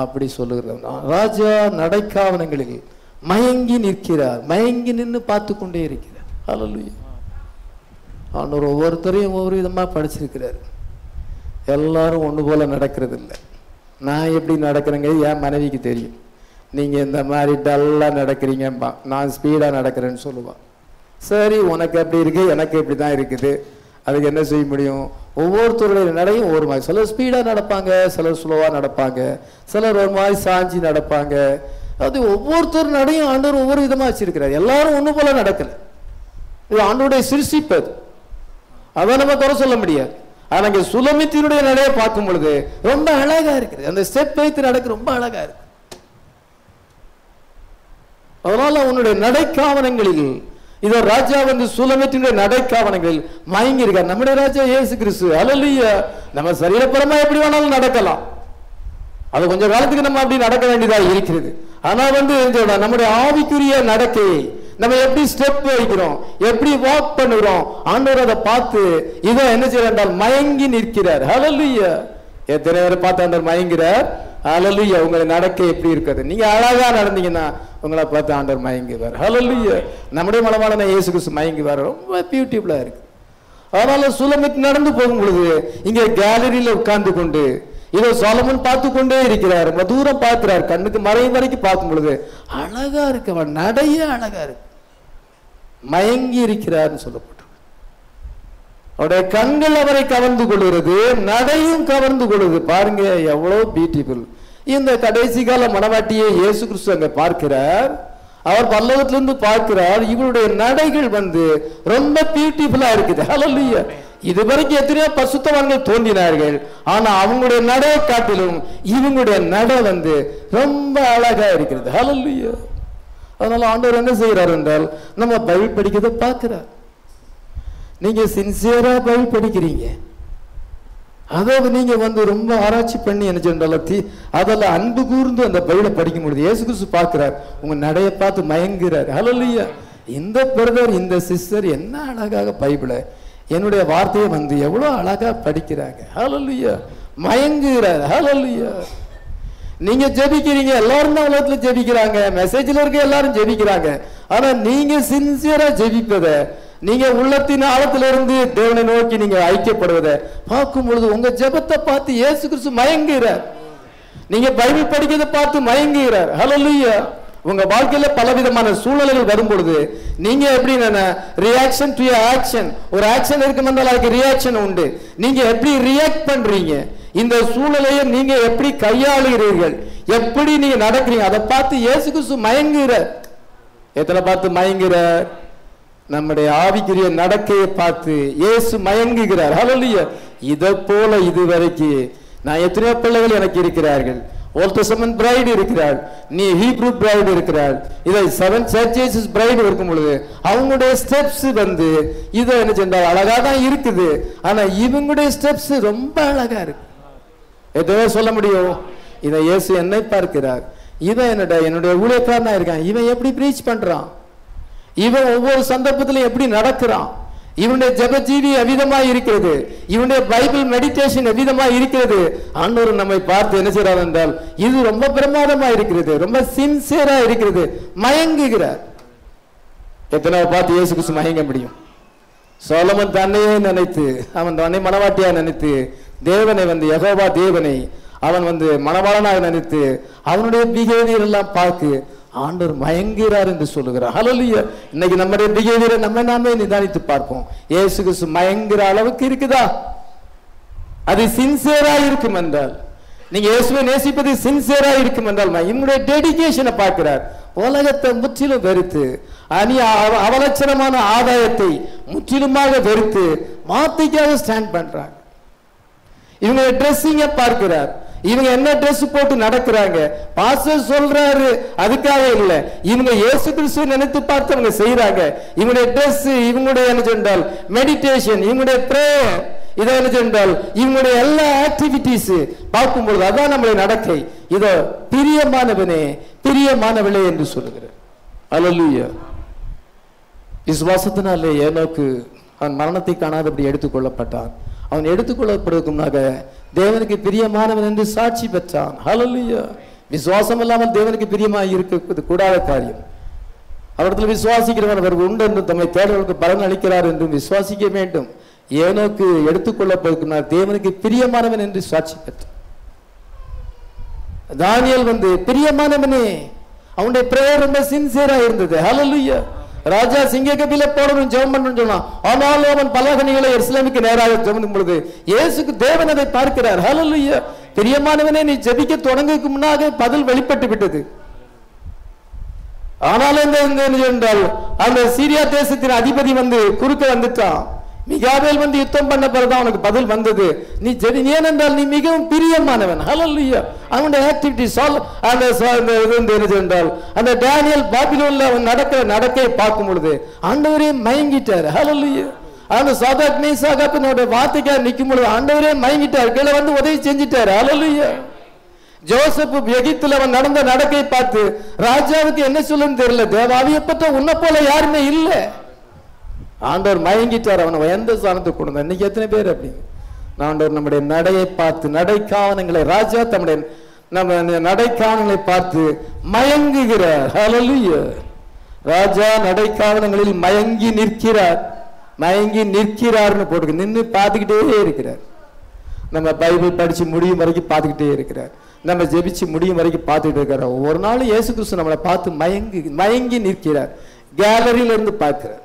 அப்படி சொல்லுகிறேன். ராஜா நடைக்காவனங்களில் மயங்கி நிற்கிறார். மயங்கி நின்று பார்த்து கொண்டே இருக்கிறார். ஹல்லேலூயா. ஆண்டவர் ஒவ்வொருத்தரையும் ஒவ்வொரு விதமா படிச்சிருக்கிறார். எல்லாரும் ஒன்று போல நடக்கிறது இல்லை. நான் எப்படி நடக்கிறேங்க என் மனைவிக்கு தெரியும். நீங்க இந்த மாதிரி டல்லா நடக்கிறீங்கப்பா, நான் ஸ்பீடா நடக்கிறேன்னு சொல்லுவான். சரி, உனக்கு எப்படி இருக்கு, எனக்கு எப்படி தான் இருக்குது, அதுக்கு என்ன செய்ய முடியும்? ஒவ்வொருத்தருடைய நடையும் ஒவ்வொரு மாதிரி. சிலர் ஸ்பீடா நடப்பாங்க, சிலர் ஸ்லோவா நடப்பாங்க, சிலர் ஒரு மாதிரி சாஞ்சி நடப்பாங்க. அது ஒவ்வொருத்தர் நடையும் ஆண்டவர் ஒவ்வொரு விதமா வச்சிருக்கிறார். எல்லாரும் ஒண்ணு போல நடக்கல. இது ஆண்டவருடைய சிருஷ்டிப்பு. அதை நம்ம குறை சொல்ல முடியாது. ஆனா இங்க சுலமித்தினுடைய நடையை பார்க்கும் பொழுது ரொம்ப அழகா இருக்குது. அந்த ஸ்டெப் வைத்து நடக்க ரொம்ப அழகா இருக்கு. அதனால உன்னுடைய நடைக்காவனங்களில் இதோ ராஜா வந்து சுலமித்தினுடைய நடைக்காவனங்களில் மயங்கி இருக்கார். நம்முடைய ராஜா இயேசு கிறிஸ்து. ஹல்லேலூயா. நம்ம சரீரபரமா எப்படி வேணாலும் நடக்கலாம். அது கொஞ்ச காலத்துக்கு நம்ம அப்படி நடக்க வேண்டியதா இருக்கிறது. ஆனா வந்து நம்முடைய ஆவிக்குரிய நடக்கையை நம்ம எப்படி ஸ்டெப் வைக்கிறோம், எப்படி வாக் பண்ணுகிறோம், ஆண்டவர் அதை பார்த்து இதை என்ன செய்யறால் மயங்கி நிற்கிறார். ஹல்லேலூயா. எத்தனை பேரை பார்த்து ஆண்டவர் மயங்கிறார். ஹல்லேலூயா. உங்களை நடக்கை எப்படி இருக்கிறது, நீங்க அழகா நடந்தீங்கன்னா உங்களை பார்த்து ஆண்டவர் மயங்குவார். ஹல்லேலூயா. நம்முடைய மனமான இயேசு கிறிஸ்து மயங்குவார். ரொம்ப பியூட்டிஃபுல்லா இருக்கு. அதனால சுலமித் நடந்து போகும் பொழுது இங்க கேலரியில உட்கார்ந்து கொண்டு இதோ சாலமன் பார்த்து கொண்டே இருக்கிறார். தூரம் பார்க்கிறார். கண்ணுக்கு மறையும் வரைக்கும் பார்க்கும் பொழுது அழகா இருக்கு. அவன் நடைய அழகா இருக்கு. மயங்கி இருக்கிறார் சொல்லப்பட்டு அவருடைய கண்கள் அவரை கவர்ந்து கொள்கிறது, நடையும் கவர்ந்து கொள்ளுது. பாருங்க எவ்வளவு பியூட்டிஃபுல். இந்த கடைசி கால மணவாட்டியை இயேசு கிறிஸ்து அங்க பார்க்கிறார். அவர் பல்லவத்திலிருந்து பார்க்கிறார். இவருடைய நடைகள் வந்து ரொம்ப பியூட்டிஃபுல்லா இருக்குது. ஹல்லேலூயா. இதுவரைக்கும் எத்தனையோ பரிசுத்தவான்கள் தோன்றினார்கள். ஆனா அவங்களுடைய நடையை காட்டிலும் இவங்களுடைய நடை வந்து ரொம்ப அழகா இருக்கிறது. ஹல்லேலூயா. அதனால ஆண்டவர் என்ன செய்யறார் என்றால் நம்ம பைபிள் படிக்கிறத பார்க்கிறார். நீங்க சின்சியரா பைபிள் படிக்கிறீங்க, அதாவது நீங்க வந்து ரொம்ப ஆராய்ச்சி பண்ணி என்ன சென்றால் அதெல்லாம் அன்பு கூர்ந்து அந்த பைபிளை படிக்கும் பொழுது இயேசு கிறிஸ்து பார்க்கிறார். உங்க நடையை பார்த்து மயங்குறார். ஹல்லேலூயா. இந்த பிரதர் இந்த சிஸ்டர் என்ன அழகாக பைபிளை என்னுடைய வார்த்தையை வந்து எவ்வளவு அழகா படிக்கிறாங்க. ஹல்லேலூயா. மயங்குகிறார். ஹல்லேலூயா. நீங்க ஜெபிக்கிறீங்க, எல்லாரும் தான் உலகத்துல ஜெபிக்கிறாங்க, மெசேஜ்ல இருக்க எல்லாரும் ஜெபிக்கிறாங்க. ஆனா நீங்க சின்சியரா ஜெபிப்பத, நீங்க உள்ளத்தின் ஆழத்திலிருந்து தேவனை நோக்கி நீங்க ஐக்கியப்படுவதை பார்க்கும் பொழுது உங்க ஜெபத்தை பார்த்து இயேசு கிறிஸ்து மயங்குகிறார். நீங்க பைபிள் படிக்கிறதை பார்த்து மயங்குகிறார். ஹல்லேலூயா. உங்க வாழ்க்கையில பலவிதமான சூழ்நிலைகள் வரும் பொழுது நீங்க எப்படி ரியாக்ஷன் டு ஆக்ஷன், ஒரு ஆக்ஷன் இருக்கும் என்றால் அதுக்கு ரியாக்ஷன் உண்டு. நீங்க எப்படி ரியாக்ட் பண்றீங்க, இந்த சூழ்நிலையை நீங்க எப்படி கையாளுகிறீர்கள், எப்படி நீங்க நடக்கிறீங்க, அதை பார்த்து இயேசு கிறிஸ்து மயங்குகிறார். எத்தனை பார்த்து மயங்குகிறார்? நம்முடைய ஆவிக்குரிய நடக்கையை பார்த்து இயேசு மயங்குகிறார். ஹல்லேலூயா. இதை போல இதுவரைக்கும் நான் எத்தனையோ பிள்ளைகள் எனக்கு இருக்கிறார்கள். ஓல்ட் டெஸ்டமென்ட் பிரைடு இருக்கிறார், நீ ஹீப்ரூ பிரைடு இருக்கிறார். இதை 7 சர்ச்சஸ் பிரைடு இருக்கும் பொழுது அவங்களுடைய ஸ்டெப்ஸ் வந்து இதை என்ன சென்றால் அழகா தான் இருக்குது. ஆனா இவங்களுடைய ஸ்டெப்ஸ் ரொம்ப அழகா இருக்கு. எதுவே சொல்ல முடியும். இதை இயேசு என்னை பார்க்கிறார். இவன் என்னுடைய ஊழியக்காரனா இருக்கான், இவன் எப்படி பிரீச் பண்றான், இவன் ஒவ்வொரு சந்தர்ப்பத்திலும் எப்படி நடக்கிறான், இவனுடைய ஜெபஜீவி எவ்விதமாய் இருக்கிறது, இவனுடைய பைபிள் மெடிடேஷன் எவ்விதமாய் இருக்கிறது. ஆண்டவர் நம்மை பார்த்து என்ன செய்றார் என்றால் இது ரொம்ப பிரமாதமா இருக்கிறது, ரொம்ப சின்சியரா இருக்கிறது, மயங்குகிறார். எத்தனை பார்த்து இயேசு கிறிஸ்து மயங்க முடியும்? சோலமன் தன்னையே நினைத்து, அவன் தன்னை மணவாட்டியா நினைத்து தேவனை வந்து யெகோவா தேவனை அவன் வந்து மணவாளனாக நினைத்து அவனுடைய பிஹேவியர் எல்லாம் பார்த்து ஆண்டவர் மயங்குகிறார் என்று சொல்லுகிறார். ஹல்லேலூயா. இன்னைக்கு நம்முடைய பிஹேவியரை நாமே நிதானித்து பார்ப்போம். இயேசு கிறிஸ்து மயங்குற அளவுக்கு இருக்குதா? அது சின்சியரா இருக்கும் என்றால், நீங்க இயேசுவை நேசிப்பது சின்சியரா இருக்கும் என்றால் என்னுடைய டெடிகேஷனை பார்க்கிறார். உலகத்தை முற்றிலும் வெறுத்து அவலட்சணமான ஆதாயத்தை முற்றிலுமாக வெறுத்து மாத்திக்காக ஸ்டாண்ட் பண்றாங்க. இவங்களுடைய ட்ரெஸ்ஸிங்க பார்க்கிறார், இவங்க என்ன ட்ரெஸ் போட்டு நடக்கிறாங்க, பாஸ்டர் சொல்றாரு அதுக்காக இல்லை, இவங்க இயேசு கிறிஸ்துவை நினைத்து பார்த்து அவங்க செய்யறாங்க. இவங்களுடைய ட்ரெஸ், இவங்களுடைய என்ன சொன்னால் மெடிடேஷன், இவங்களுடைய பிரேயர், இதை என்ன சொன்னால் இவங்களுடைய எல்லா ஆக்டிவிட்டிஸ் பார்க்கும்பொழுது அதான் நம்முடைய நடக்கை. இதோ பிரியமானவனே பிரியமானவளே என்று சொல்லுகிறார். அல்லேலூயா. விசுவாசத்தினாலே ஏனோக்கு அவன் மரணத்தை காணாதபடி எடுத்துக்கொள்ளப்பட்டான். அவன் எடுத்துக்கொள்ளப்படுவதற்கு முன்னாக தேவனுக்கு பிரியமானவன் என்று சாட்சி பெற்றான். ஹல்லேலூயா. விசுவாசம் இல்லாமல் தேவனுக்கு பிரியமாக இருக்க கூடாத காரியம். அவரிடத்தில் விசுவாசிக்கிறவன் அவர் உண்டு என்று தம்மை தேடுவதற்கு பலன் அளிக்கிறார் என்றும் விசுவாசிக்க வேண்டும். ஏனோக்கு எடுத்துக்கொள்ளப்படுவதற்கு முன்னால் தேவனுக்கு பிரியமானவன் என்று சாட்சி பெற்றான். தானியேல் பிரியமானவனே, அவனுடைய பிரேயர் ரொம்ப சின்சியரா இருந்தது. ஹல்லேலூயா. ராஜா சிங்க கபில போடணும் ஜெபம் பண்ணணும் சொன்னான். ஆனாலும் அவன் பலகணிகளை எருசலேமுக்கு நேராக ஜெபம் பொழுது இயேசுக்கு தேவன் அதை பார்க்கிறார். ஹல்லேலூயா. பிரியமானவனே, நீ ஜெபிக்க தொடங்குக்கு முன்னாக பதில் வெளிப்பட்டு விட்டது. ஆனாலும் என்றால் அந்த சீரியா தேசத்தின் அதிபதி குறுக்க வந்துட்டான். மிகாவேல் யுத்தம் பண்ண பிறகுதான் அவனுக்கு பதில் வந்தது. நீ ஏனென்றால் நீ மிகவும் பிரியமானவன். ஹல்லேலூயா. அவனுடைய ஆக்டிவிட்டிஸ் என்றால் அந்த டேனியல் பாபிலோன்ல அவன் நடக்கிற நடக்கையை பார்க்கும் பொழுது ஆண்டவரே மயங்கிட்டார். ஹல்லேலூயா. அந்த சாதாக் மேசாகாப்பினுடைய வார்த்தைக்காக நிற்கும் பொழுது ஆண்டவரே மயங்கிட்டார், கீழே உதவி செஞ்சிட்டார். ஹல்லேலூயா. ஜோசப் எகிப்தில் அவன் நடந்த நடக்கையை பார்த்து ராஜாவுக்கு என்ன சொல்லுன்னு தெரியல, தேவாவியப்பட்ட உன்னை போல யாருமே இல்லை. ஆண்டவர் மயங்கிட்டார், அவனை எந்த ஸ்தானத்துக்கு கொண்டு வந்தார். இன்னைக்கு எத்தனை பேர் அப்படி ஆண்டவர் நம்முடைய நடையை பார்த்து, நடைக்காவனங்களை ராஜா தம்முடைய நம்ம நடைக்காவனங்களை பார்த்து மயங்குகிறார். ஹல்லேலூயா. ராஜா நடைக்காவனங்களில் மயங்கி நிற்கிறார். மயங்கி நிற்கிறார்னு போட்டு நின்று பார்த்துக்கிட்டே இருக்கிறார். நம்ம பைபிள் படிச்சு முடியும் வரைக்கும் பார்த்துக்கிட்டே இருக்கிறார். நம்ம ஜெபிச்சு முடியும் வரைக்கும் பார்த்துக்கிட்டு இருக்கிறார். ஒவ்வொரு நாளும் இயேசு கிறிஸ்து நம்மளை பார்த்து மயங்கி நிற்கிறார். கேலரியில இருந்து பார்க்கிறார்.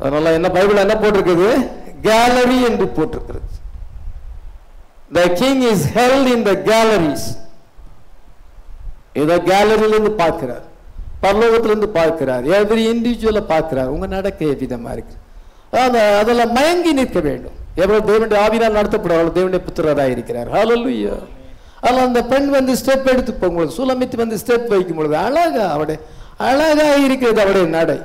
அதனால என்ன பைபிள் என்ன போட்டிருக்குது? கேலரி என்று போட்டிருக்கிறது. The king is held in the galleries. இத கேலரியிலிருந்து பார்க்கிறார், பரலோகத்திலிருந்து பார்க்கிறார், எவ்ரி இண்டிவிஜுவலை பார்க்கிறார். உங்க நடக்க விதமா இருக்கு. அதெல்லாம் மயங்கி நிற்க வேண்டும். எவ்வளவு தேவனுடைய ஆவியால் நடத்தப்படுவார்கள் தேவனுடைய புத்திரராக இருக்கிறார். ஹல்லேலூயா. அதனால அந்த பெண் ஸ்டெப் எடுத்து போகும்போது, சுலமித்து ஸ்டெப் வைக்கும் பொழுது அழகா இருக்கிறது அவருடைய நடை.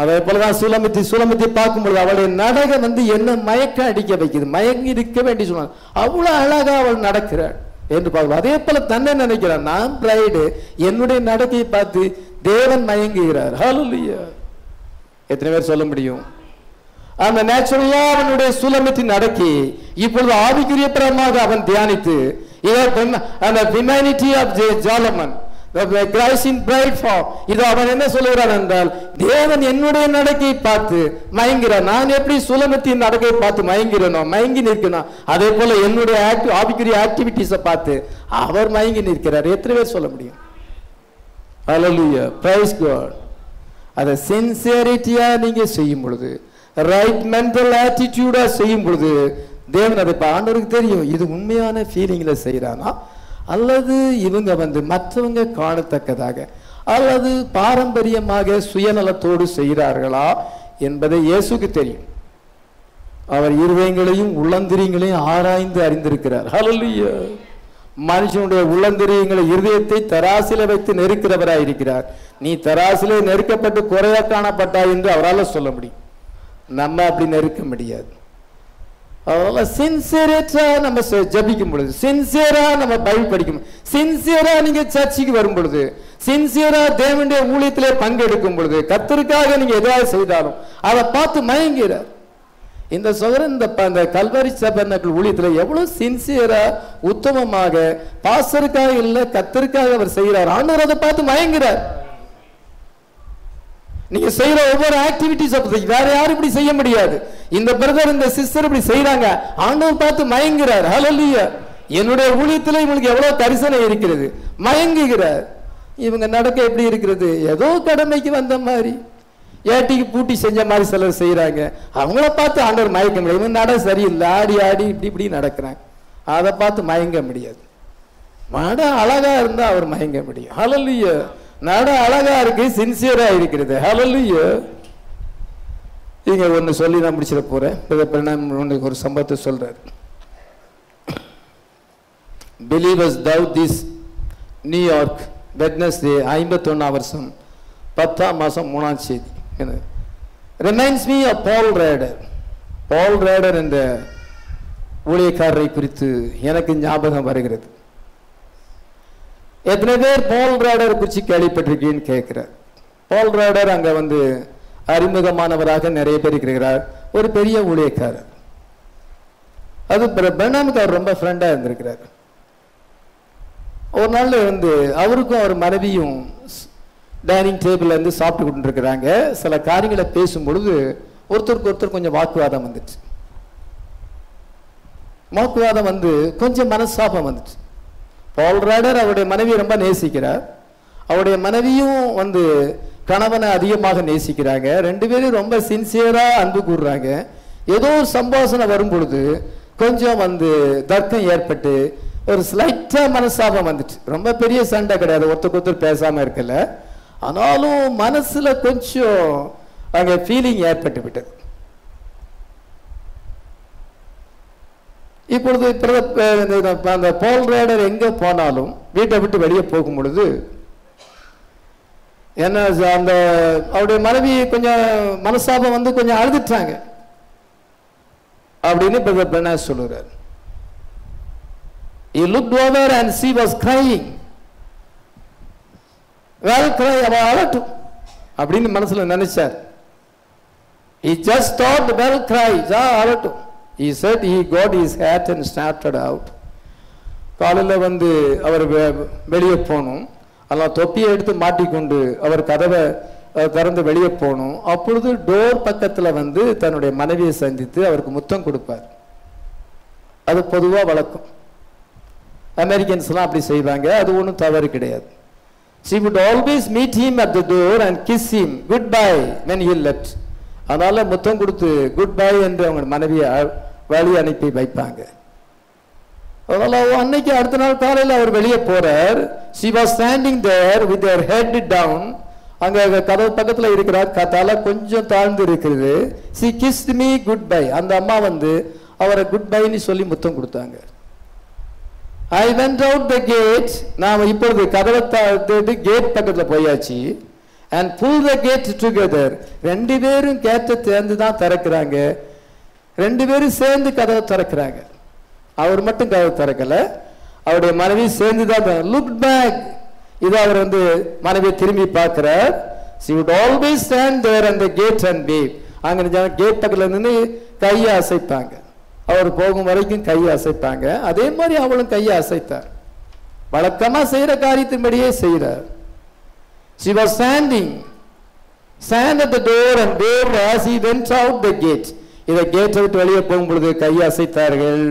அதே போலதான் சுலமித்தி பார்க்கும்பொழுது அவளுடைய நடக என்ன மயக்க அடிக்க வைக்குது, மயங்கி இருக்க வேண்டி சொன்னாங்க. அவ்வளவு அழகா அவள் நடக்கிறாள் என்று பார்க்கலாம். அதே போல தன்னை நினைக்கிறான், நான் பிரைடு, என்னுடைய நடக்கையை பார்த்து தேவன் மயங்குகிறார். ஹல்லேலூயா. எத்தனை பேர் சொல்ல முடியும்? அந்த நேச்சுரலா அவனுடைய சுலமித்தின் நடக்கை இப்பொழுது ஆவிக்குரிய பிரமாக அவன் தியானித்து அந்த ஹியூமனிட்டி ஆஃப் ஜாலமன் இது அவன் என்ன சொல்லுகிறான் என்றால், தேவன் என்னுடைய நடக்கையை பார்த்து மயங்கிறார். நான் எப்படி சுலமத்தின் நடக்கையை பார்த்து மயங்கிறனோ, மயங்கி நிற்கணும், அதே போல என்னுடைய ஆவிக்குரிய ஆக்டிவிட்டிஸை பார்த்து அவர் மயங்கி நிற்கிறார். எத்தனை பேர் சொல்ல முடியும்? ஹல்லேலூயா. Praise God. அதை சின்சியரிட்டியா நீங்க செய்யும் பொழுது, ரைட் மென்டல் ஆட்டிடியூடா செய்யும் பொழுது தேவன் அதை ஆண்டவருக்கு தெரியும் இது உண்மையான ஃபீலிங்ல செய்யறானா அல்லது இவங்க மற்றவங்க காணத்தக்கதாக அல்லது பாரம்பரியமாக சுயநலத்தோடு செய்கிறார்களா என்பதை இயேசுக்கு தெரியும். அவர் இருதயங்களையும் உள்ளந்திரியங்களையும் ஆராய்ந்து அறிந்திருக்கிறார். ஹல்லேலூயா. மனுஷனுடைய உள்ளந்திரியங்களை இருதயத்தை தராசில வைத்து நெருக்கிறவராய் இருக்கிறார். நீ தராசிலே நெருக்கப்பட்டு குறையா காணப்பட்டாய் என்று அவரால் சொல்ல முடியும். நம்ம அப்படி நெருக்க முடியாது. அதனால சின்சியரா நம்ம ஜபிக்கும் பொழுது, சின்சியரா நம்ம பைபிள் படிக்கும், சின்சியரா நீங்க சர்ச்சுக்கு வரும் பொழுது, சின்சியரா தேவனுடைய ஊழியத்திலே பங்கெடுக்கும் பொழுது, கர்த்தருக்காக நீங்க எதாவது செய்தாலும் அதை பார்த்து மயங்கிறார். இந்த சகோதரன் இந்த கல்வாரி சபைகள் ஊழியத்தில் எவ்வளவு சின்சியரா உத்தமமாக பாஸ்டருக்காக இல்லை கர்த்தருக்காக அவர் செய்கிறார். ஆண்டவர் அதை பார்த்து மயங்கிறார். நீங்க செய்யற ஒவ்வொரு ஆக்டிவிட்டிஸ் வேற யாரும் இப்படி செய்ய முடியாது. இந்த பிரதர் இந்த சிஸ்டர் இப்படி செய்யறாங்க, ஆண்டவர் பார்த்து மயங்குறார். ஹல்லேலூயா. என்னுடைய ஊழியத்தில் இவங்களுக்கு எவ்வளவு கரிசனை இருக்கிறது, மயங்குகிறார். இவங்க நடக்க எப்படி இருக்கிறது, ஏதோ கடமைக்கு வந்த மாதிரி, ஏட்டிக்கு பூட்டி செஞ்ச மாதிரி சிலர் செய்யறாங்க. அவங்கள பார்த்து ஆண்டவர் மயக்க முடியாது. இவங்க நட சரியில்லை, ஆடி ஆடி இப்படி இப்படி நடக்கிறாங்க, அதை பார்த்து மயங்க முடியாது. நட அழகா இருந்தா அவர் மயங்க முடியும். ஹல்லேலூயா. நட அழகா இருக்கு, சின்சியரா இருக்கிறது. ஹல்லேலூயா. இங்க ஒன்னு சொல்லி நான் முடிச்சிட போறேன். ஒரு சம்பவத்தை சொல்றாரு. Believers doubt this New York Wednesday 51 வருஷம் 10ஆம் மாதம் 3ஆம் தேதி. Reminds me of Paul Rader. Paul Rader என்ற ஊழியக்காரரை குறித்து எனக்கு ஞாபகம் வருகிறது. எத்தனை பேர் பால் ரேடர் குறித்து கேள்விப்பட்டிருக்கீன்னு கேட்கிறார். பால் ரேடர் அங்கே வந்து அறிமுகமானவராக நிறைய பேர் இருக்கிறார். ஒரு பெரிய ஊழியக்காரர். அது பெர்னாமுக்கு அவர் ரொம்ப ஃப்ரெண்டாக இருந்திருக்கிறார். ஒரு நாள் வந்து அவருக்கும் அவர் மனைவியும் டைனிங் டேபிளில் இருந்து சாப்பிட்டு கொண்டிருக்கிறாங்க. சில காரியங்களை பேசும் பொழுது ஒருத்தருக்கு ஒருத்தர் கொஞ்சம் வாக்குவாதம் வந்துச்சு. வாக்குவாதம் வந்து கொஞ்சம் மனஸ்தாபம் வந்துச்சு. பால் ரேடர் அவருடைய மனைவியை ரொம்ப நேசிக்கிறார். அவருடைய மனைவியும் வந்து கணவனை அதிகமாக நேசிக்கிறாங்க. ரெண்டு பேரும் ரொம்ப சின்சியராக அன்பு கூறுறாங்க. ஏதோ ஒரு சம்பாஷணை வரும் பொழுது கொஞ்சம் வந்து தர்க்கம் ஏற்பட்டு ஒரு ஸ்லைட்டாக மனஸ்தாபம் வந்துச்சு. ரொம்ப பெரிய சண்டை கிடையாது, ஒருத்தருக்கு ஒருத்தர் பேசாமல் இருக்கல. ஆனாலும் மனசுல கொஞ்சம் அங்கே ஃபீலிங் ஏற்பட்டு விட்டது. இப்பொழுது அந்த பால் ரேடர் எங்கே போனாலும் வீட்டை விட்டு வெளியே போகும் பொழுது என்ன அந்த அவருடைய மனைவி கொஞ்சம் மனசாபம் வந்து கொஞ்சம் அழுதுட்டாங்க அப்படின்னு brother பெர்னாஸ் சொல்லுறார். He looked over and she was crying. Well, cry, அவ அழட்டும் அப்படின்னு மனசுல நினைச்சார். He just thought, well, cry, அழட்டும். He said he got his hat and started out. காலையில் வந்து அவர் வெளியே போகணும். அதெல்லாம் தொப்பியை எடுத்து மாட்டிக்கொண்டு அவர் கதவை திறந்து வெளியே போகணும். அப்பொழுது டோர் பக்கத்தில் வந்து தன்னுடைய மனைவியை சந்தித்து அவருக்கு முத்தம் கொடுப்பார். அது பொதுவாக வழக்கம். அமெரிக்கன்ஸ்லாம் அப்படி செய்வாங்க. அது ஒன்றும் தவறு கிடையாது. She would always meet him at the door and kiss him goodbye when he left. அதனால முத்தம் கொடுத்து குட் பை என்று அவங்க மனைவியை வழி அனுப்பி வைப்பாங்க. அதனால அன்னைக்கு அடுத்த நாள் காலையில் அவர் வெளியே போறார். She was standing there with her head down. அங்க கதவு பக்கத்தில் இருக்கிறார். தலை கொஞ்சம் தாழ்ந்து இருக்கிறது. She kissed me goodbye. அந்த அம்மா வந்து அவரை குட் பைன்னு சொல்லி முத்தம் கொடுத்தாங்க. I went out the gate. நாம் இப்பொழுது கதவை தேடி கேட் பக்கத்தில் போயாச்சு. And pull the gate together. ரெண்டு பேரும் கேட்டை சேர்ந்து தான் திறக்கிறாங்க. ரெண்டு பேரும் சேர்ந்து கதவை திறக்கிறாங்க. அவர் மட்டும் கதவை திறக்கல, அவருடைய மனைவி சேர்ந்து தான். Look back. இது அவர் வந்து மனைவியை திரும்பி பார்க்கிறார். She would always stand there at the gate and wave. அங்க கேட் பக்கத்தில் நின்று கையை அசைப்பாங்க. அவர் போகும் வரைக்கும் கையை அசைப்பாங்க. அதே மாதிரி அவளும் கையை அசைத்தார். வழக்கமா செய்யற காரியத்தின்படியே செய்கிறார். She was standing at the door and waved as he went out the gate. இதை கேட்டை விட்டு வெளியே போகும் பொழுது கையை அசைத்தார்கள்.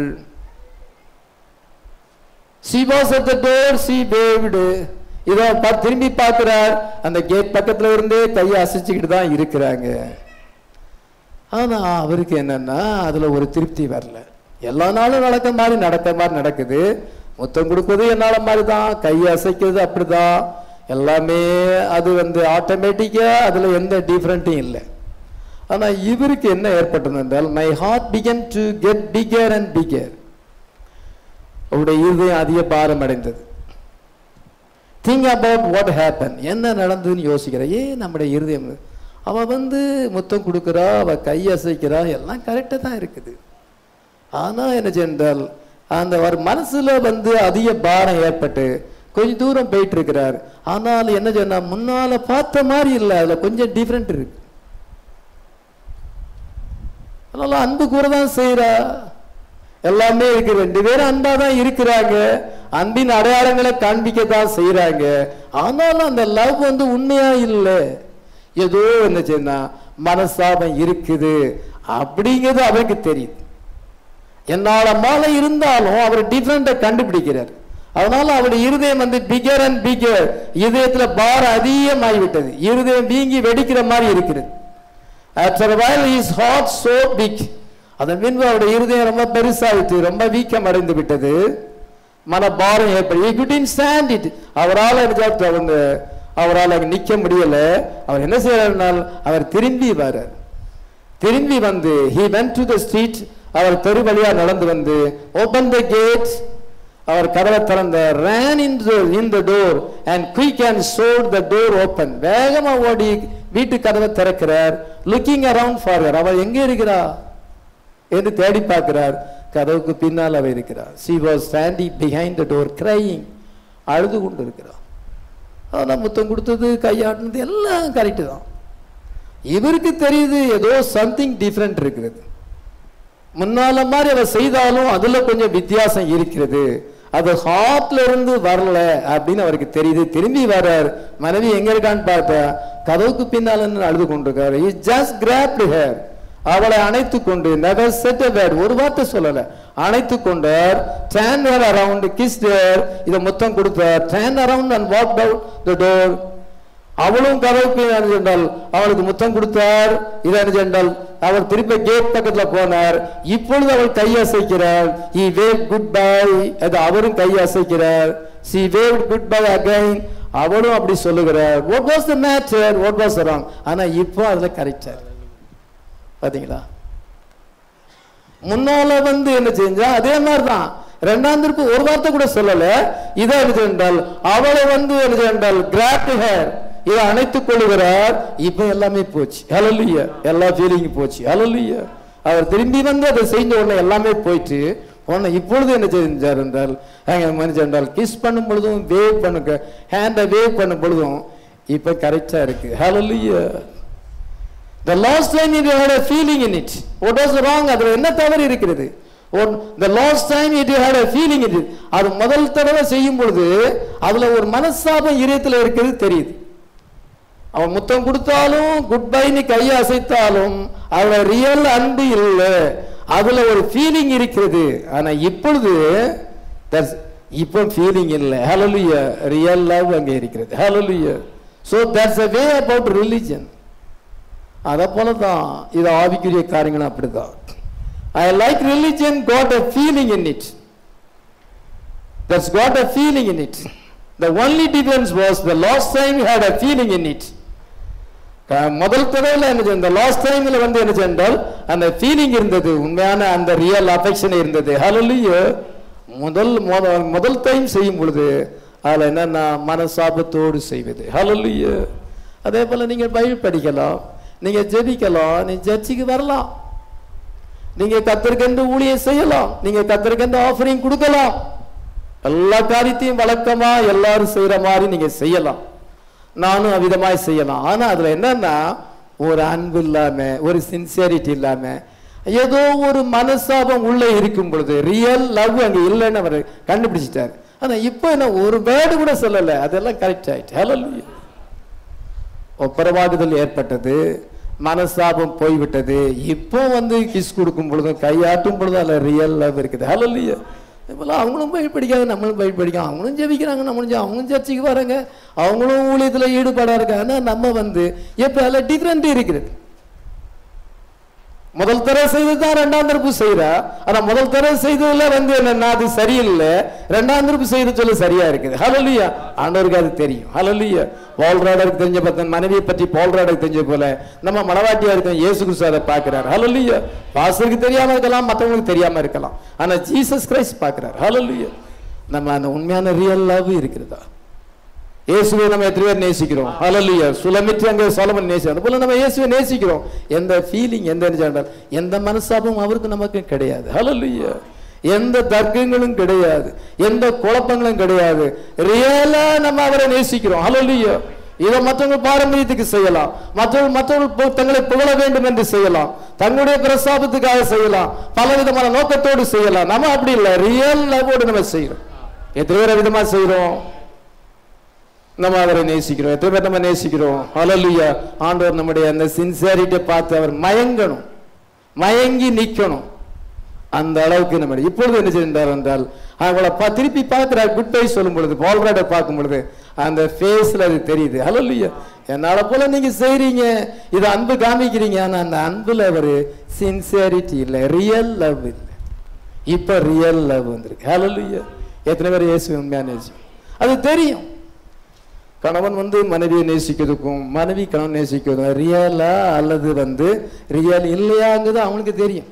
She was at the door, she waved. இதை திரும்பி பார்க்கிறார். அந்த கேட் பக்கத்துல இருந்து கையை அசைச்சுக்கிட்டு தான் இருக்கிறாங்க. ஆனா அவருக்கு என்னன்னா அதுல ஒரு திருப்தி வரல. எல்லா நாளும் நடக்க மாதிரி நடக்குது. முத்தம் கொடுப்பது என்னால மாதிரி தான், கையை அசைக்கிறது அப்படிதான், எல்லாமே அது வந்து ஆட்டோமேட்டிக்கா அதுல எந்த டிஃபரெண்ட்டும் இல்லை. ஆனா இவருக்கு என்ன ஏற்பட்டது என்றால், my heart began to get bigger and bigger. அவருடைய இருதயம் அதிக பாரம் அடைந்தது. Think about what happen. என்ன நடந்ததுன்னு யோசிக்கிற. நம்முடைய இருதயம் அவ வந்து முத்தம் கொடுக்குறா, அவ கையசைக்கிறா, எல்லாம் கரெக்டாக தான் இருக்குது. ஆனா என்ன சென்றால் அந்த ஒரு மனசுல வந்து அதிக பாரம் ஏற்பட்டு கொஞ்சம் தூரம் போயிட்டு இருக்கிறார். ஆனால் என்ன சொன்னா, முன்னால பார்த்த மாதிரி இல்லை, அதுல கொஞ்சம் டிஃப்ரெண்ட் இருக்கு. அதனால அன்பு கூற தான் செய்யறா, எல்லாமே இருக்கு. ரெண்டு பேரும் அன்பா தான் இருக்கிறாங்க, அன்பின் அடையாளங்களை காண்பிக்கத்தான் செய்யறாங்க. ஆனாலும் அந்த லவ் வந்து உண்மையா இல்லை, ஏதோ என்ன செய்யனா மனசாபம் இருக்குது அப்படிங்கிறது அவருக்கு தெரியுது. என்னால மாலை இருந்தாலும் அவர் டிஃபரெண்ட்டை கண்டுபிடிக்கிறார். அதனால அவருடைய இருதயம் வந்து பிகர் அண்ட் பிகர், இதயத்துல பாரம் அதிகமாகிவிட்டது, இருதயம் வீங்கி வெடிக்கிற மாதிரி இருக்கிறது. After a while his heart so big. அதன் பின்பு அவருடைய இருதயம் ரொம்ப பெருசாயிட்டு ரொம்ப வீக்கம் அடைந்து விட்டது, மன பாரம் ஏற்படும். He couldn't stand it. அவரால் நிக்க முடியல. அவர் என்ன செய்யறாருனால் அவர் திரும்பி வரார். திரும்பி வந்து he went to the street. அவர் தெரு வழியா நடந்து வந்து open the gate. அவர் கதவை திறந்தார். ran in the door and quick and showed the door open. வேகமா ஓடி வீட்டு கதவை திறக்கிறார். looking around for her. அவள் எங்கே இருக்கிறா என்று தேடி பார்க்கிறார். கதவுக்கு பின்னால் அவள் இருக்கிறார். she was standing behind the door crying. அழுது கொண்டு இருக்கிறார். அதெல்லாம் முத்தம் கொடுத்தது கையாட்டினது எல்லாம் கரெக்டு தான். இவருக்கு தெரியுது ஏதோ சம்திங் டிஃப்ரெண்ட் இருக்கிறது. முன்னால மாதிரி அவ செய்தாலும் அதுல கொஞ்சம் வித்தியாசம் இருக்கிறது. அது ஹார்ட்ல இருந்து வரல அப்படின்னு அவருக்கு தெரியுது. திரும்பி வர்றார். மனைவி எங்க இருக்கான்னு பார்த்தா கதவுக்கு பின்னால அழுது கொண்டிருக்காரு. he just grabbed her. அவளை அணைத்து கொண்டு never said a word. ஒரு வார்த்தை சொல்லல. அணைத்து கொண்டார். turned her around, kissed her. இத முத்தம் கொடுத்தார். turned around and walked out the door. அவளும் கதவுக்கு என்றால் அவளுக்கு முத்தம் கொடுத்தார். இதை என்றால் அவர் திருப்பி கேட் பக்கத்தில் போனார். இப்பொழுது அவள் கையசைக்கிறார். he waved goodbye. அது அவரும் கையசைக்கிறார். she waved goodbye again. அவளும் அப்படி சொல்லுகிறார். what was the matter, what was wrong? ஆனா இப்போ அதுல கரெக்டா பாத்தீங்களா? முன்னால என்ன செஞ்சா அதே மாதிரிதான். இரண்டாம் திருப்பு ஒரு வார்த்தை கூட சொல்லல. இதை என்றால் அவளை என்றால் grabbed her. இதை அணைத்துக் கொள்ளுகிறார். இப்ப எல்லாமே போச்சு. ஹல்லேலூயா. எல்லா ஃபீலிங் போச்சு. ஹல்லேலூயா. அவர் திரும்பி அதை செஞ்ச உடனே எல்லாமே போயிட்டு உடனே இப்பொழுது என்ன செஞ்சார் என்றால் மனுஷன் என்றால் கிஸ் பண்ணும் பொழுதும் வேவ் பண்ணுங்க ஹேண்டை வேவ் பண்ணும் பொழுதும் இப்ப கரெக்டா இருக்கு. ஹல்லேலூயா. The last time you had a feeling in it. What was wrong? அதுல என்ன தவறு இருக்கிறது? The last time you had a feeling in it. அது முதல் தடவை செய்யும் பொழுது அதுல ஒரு மனசாபம் இதயத்துல இருக்கிறது தெரியுது. அவன் முத்தம் கொடுத்தாலும் குட் பைன்னு கையை அசைத்தாலும் அவளோட ரியல் அன்பு இல்லை. அதுல ஒரு ஃபீலிங் இருக்கிறது. ஆனா இப்பொழுது இப்போ ஃபீலிங் இல்லை. ஹல்லேலூயா. ரியல் லவ் அங்கே இருக்கிறது. ஹல்லேலூயா. So that's a way about religion. அதை போலதான் இது ஆவிக்குரிய காரியங்கள் அப்படிதான். I like religion got a feeling in it. That's got a feeling in it. The only difference was the last time you had a feeling in it. முதல் தடவையில் என்ன லாஸ்ட் டைம்ல என்ன சென்றால் அந்த ஃபீலிங் இருந்தது. உண்மையான அந்த ரியல் அஃபெக்ஷன் இருந்தது. ஹல்லேலூயா. முதல் டைம் செய்யும் பொழுது அதுல என்னன்னா மனசாபத்தோடு செய்வது. ஹல்லேலூயா. அதே போல நீங்க பைபிள் படிக்கலாம், நீங்க ஜெபிக்கலாம், நீங்க சர்ச்சுக்கு வரலாம், நீங்க கர்த்தருக்கென்று ஊழியம் செய்யலாம், நீங்க கர்த்தருக்கென்று ஆஃபரிங் கொடுக்கலாம். எல்லா காரியத்தையும் வழக்கமா எல்லாரும் செய்யற மாதிரி நீங்க செய்யலாம். நானும் அவ்விதமாய் செய்யலாம். ஆனா அதுல என்னன்னா ஒரு அன்பு இல்லாம ஒரு சின்சியரிட்டி இல்லாம ஏதோ ஒரு மனசாபம் உள்ள இருக்கும் பொழுது ரியல் லவ் அங்க இல்லைன்னு அவர் கண்டுபிடிச்சிட்டாரு. ஆனா இப்போ என்ன ஒரு வேர்டு கூட சொல்லல. அதெல்லாம் கரெக்ட் ஆயிடுச்சு. ஹல்லேலூயா. ஒப்பரவாகுதல் ஏற்பட்டது, மனசாபம் போய்விட்டது. இப்போ கிஸ் கொடுக்கும் பொழுதும் கையாட்டும் பொழுதும் அதுல ரியல் லவ் இருக்குது. ஹல்லேலூயா. இப்போல்லாம் அவங்களும் பைபிள் படிக்காது, நம்மளும் பைபிள் படிக்கலாம். அவங்களும் ஜெபிக்கிறாங்க, நம்மளும் அவங்களும் சர்ச்சுக்கு வராங்க, அவங்களும் ஊழியத்தில் ஈடுபாடா இருக்காங்க. ஆனால் நம்ம எப்போ அதில் டிஃப்ரெண்ட் இருக்கிறது. முதல் தடவை செய்தது தான் ரெண்டாம் தரப்பு செய்யறா. ஆனா முதல் தடவை செய்ததுல என்னன்னா அது சரியில்லை, ரெண்டாம் தரப்பு செய்து சொல்ல சரியா இருக்குது. ஹல்லேலூயா. ஆண்டவருக்கு அது தெரியும். ஹல்லேலூயா. பால்ராடருக்கு தெரிஞ்ச பார்த்தா மனைவியை பற்றி பால்ராடருக்கு தெரிஞ்ச போல நம்ம மனவாட்டியா இருக்கோம். இயேசு கிறிஸ்து அதை பார்க்கிறார். ஹல்லேலூயா. பாஸ்டருக்கு தெரியாம இருக்கலாம், மற்றவங்களுக்கு தெரியாம இருக்கலாம், ஆனா ஜீசஸ் கிரைஸ்ட் பார்க்கிறார். ஹல்லேலூயா. நம்ம அந்த உண்மையான ரியல் லவ் இருக்கிறதா? இயேசுவை நம்ம எத்தனை பேர் நேசிக்கிறோம்? ஹல்லேலூயா. சுலமித்து அங்கே சோலமன் நேசிக்கிறோம். அதுபோல நம்ம இயேசுவை நேசிக்கிறோம். எந்த ஃபீலிங் எந்த மனசாபம் அவருக்கு நமக்கு கிடையாது. ஹல்லேலூயா. எந்த தர்க்கங்களும் கிடையாது, எந்த குழப்பங்களும் கிடையாது. ரியலா நம்ம அவரை நேசிக்கிறோம். ஹல்லேலூயா. இதை மற்றவங்க பாரம்பரியத்துக்கு செய்யலாம், மற்றவர்கள் தங்களை புகழ வேண்டும் என்று செய்யலாம், தங்களுடைய பிரசாபத்துக்காக செய்யலாம், பல விதமான நோக்கத்தோடு செய்யலாம். நம்ம அப்படி இல்லை, ரியல் லவ்வோடு நம்ம செய்யறோம். எத்தனை பேர் விதமா செய்யறோம்? நம்ம அவரை நேசிக்கிறோம். எத்தனை பேர் நம்ம நேசிக்கிறோம்? ஹல்லேலூயா. ஆண்டவர் நம்முடைய அந்த சின்சியாரிட்டியை பார்த்து அவர் மயங்கணும், மயங்கி நிக்கணும். அந்த அளவுக்கு நம்ம இப்பொழுது என்ன செய்தார் என்றால் அவங்கள திருப்பி பார்க்கிறார். குட் பை சொல்லும் பொழுது பால்ராடர் பார்க்கும் பொழுது அந்த ஃபேஸ்ல அது தெரியுது. ஹல்லேலூயா. என்னால போல நீங்க செய்றீங்க, இது அன்பு காமிக்கிறீங்க, ஆனா அந்த அன்புல ஒரு சின்சியாரிட்டி இல்லை, ரியல் லவ் இல்லை. இப்ப ரியல் லவ் வந்திருக்கு. ஹல்லேலூயா. எத்தனை பேர் இயேசு உண்மையா நேசிக்கும்? அது தெரியும். கணவன் மனைவியை நேசிக்கிறதுக்கும் மனைவி கணவன் நேசிக்கிறதுக்கும் ரியலா அல்லது ரியல் இல்லையாங்கிறது அவனுக்கு தெரியும்.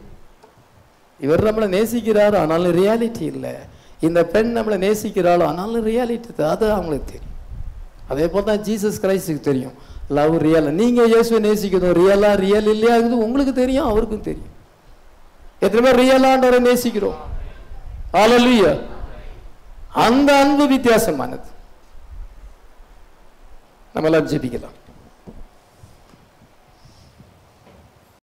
இவர் நம்மளை நேசிக்கிறார், ஆனாலும் ரியாலிட்டி இல்லை. இந்த பெண் நம்மளை நேசிக்கிறாளோ ஆனாலும் ரியாலிட்டி அது அவங்களுக்கு தெரியும். அதே போல் தான் ஜீசஸ் கிரைஸ்டுக்கு தெரியும் லவ் ரியல். நீங்கள் இயேசுவை நேசிக்கணும், ரியலா ரியல் இல்லையா இருக்குது உங்களுக்கு தெரியும், அவருக்கும் தெரியும். எத்தனை பேர் ரியலாண்டவரை நேசிக்கிறோம்? ஹல்லேலூயா. அந்த அன்பு வித்தியாசமானது. நம்மளாம் ஜெபிக்கலாம்.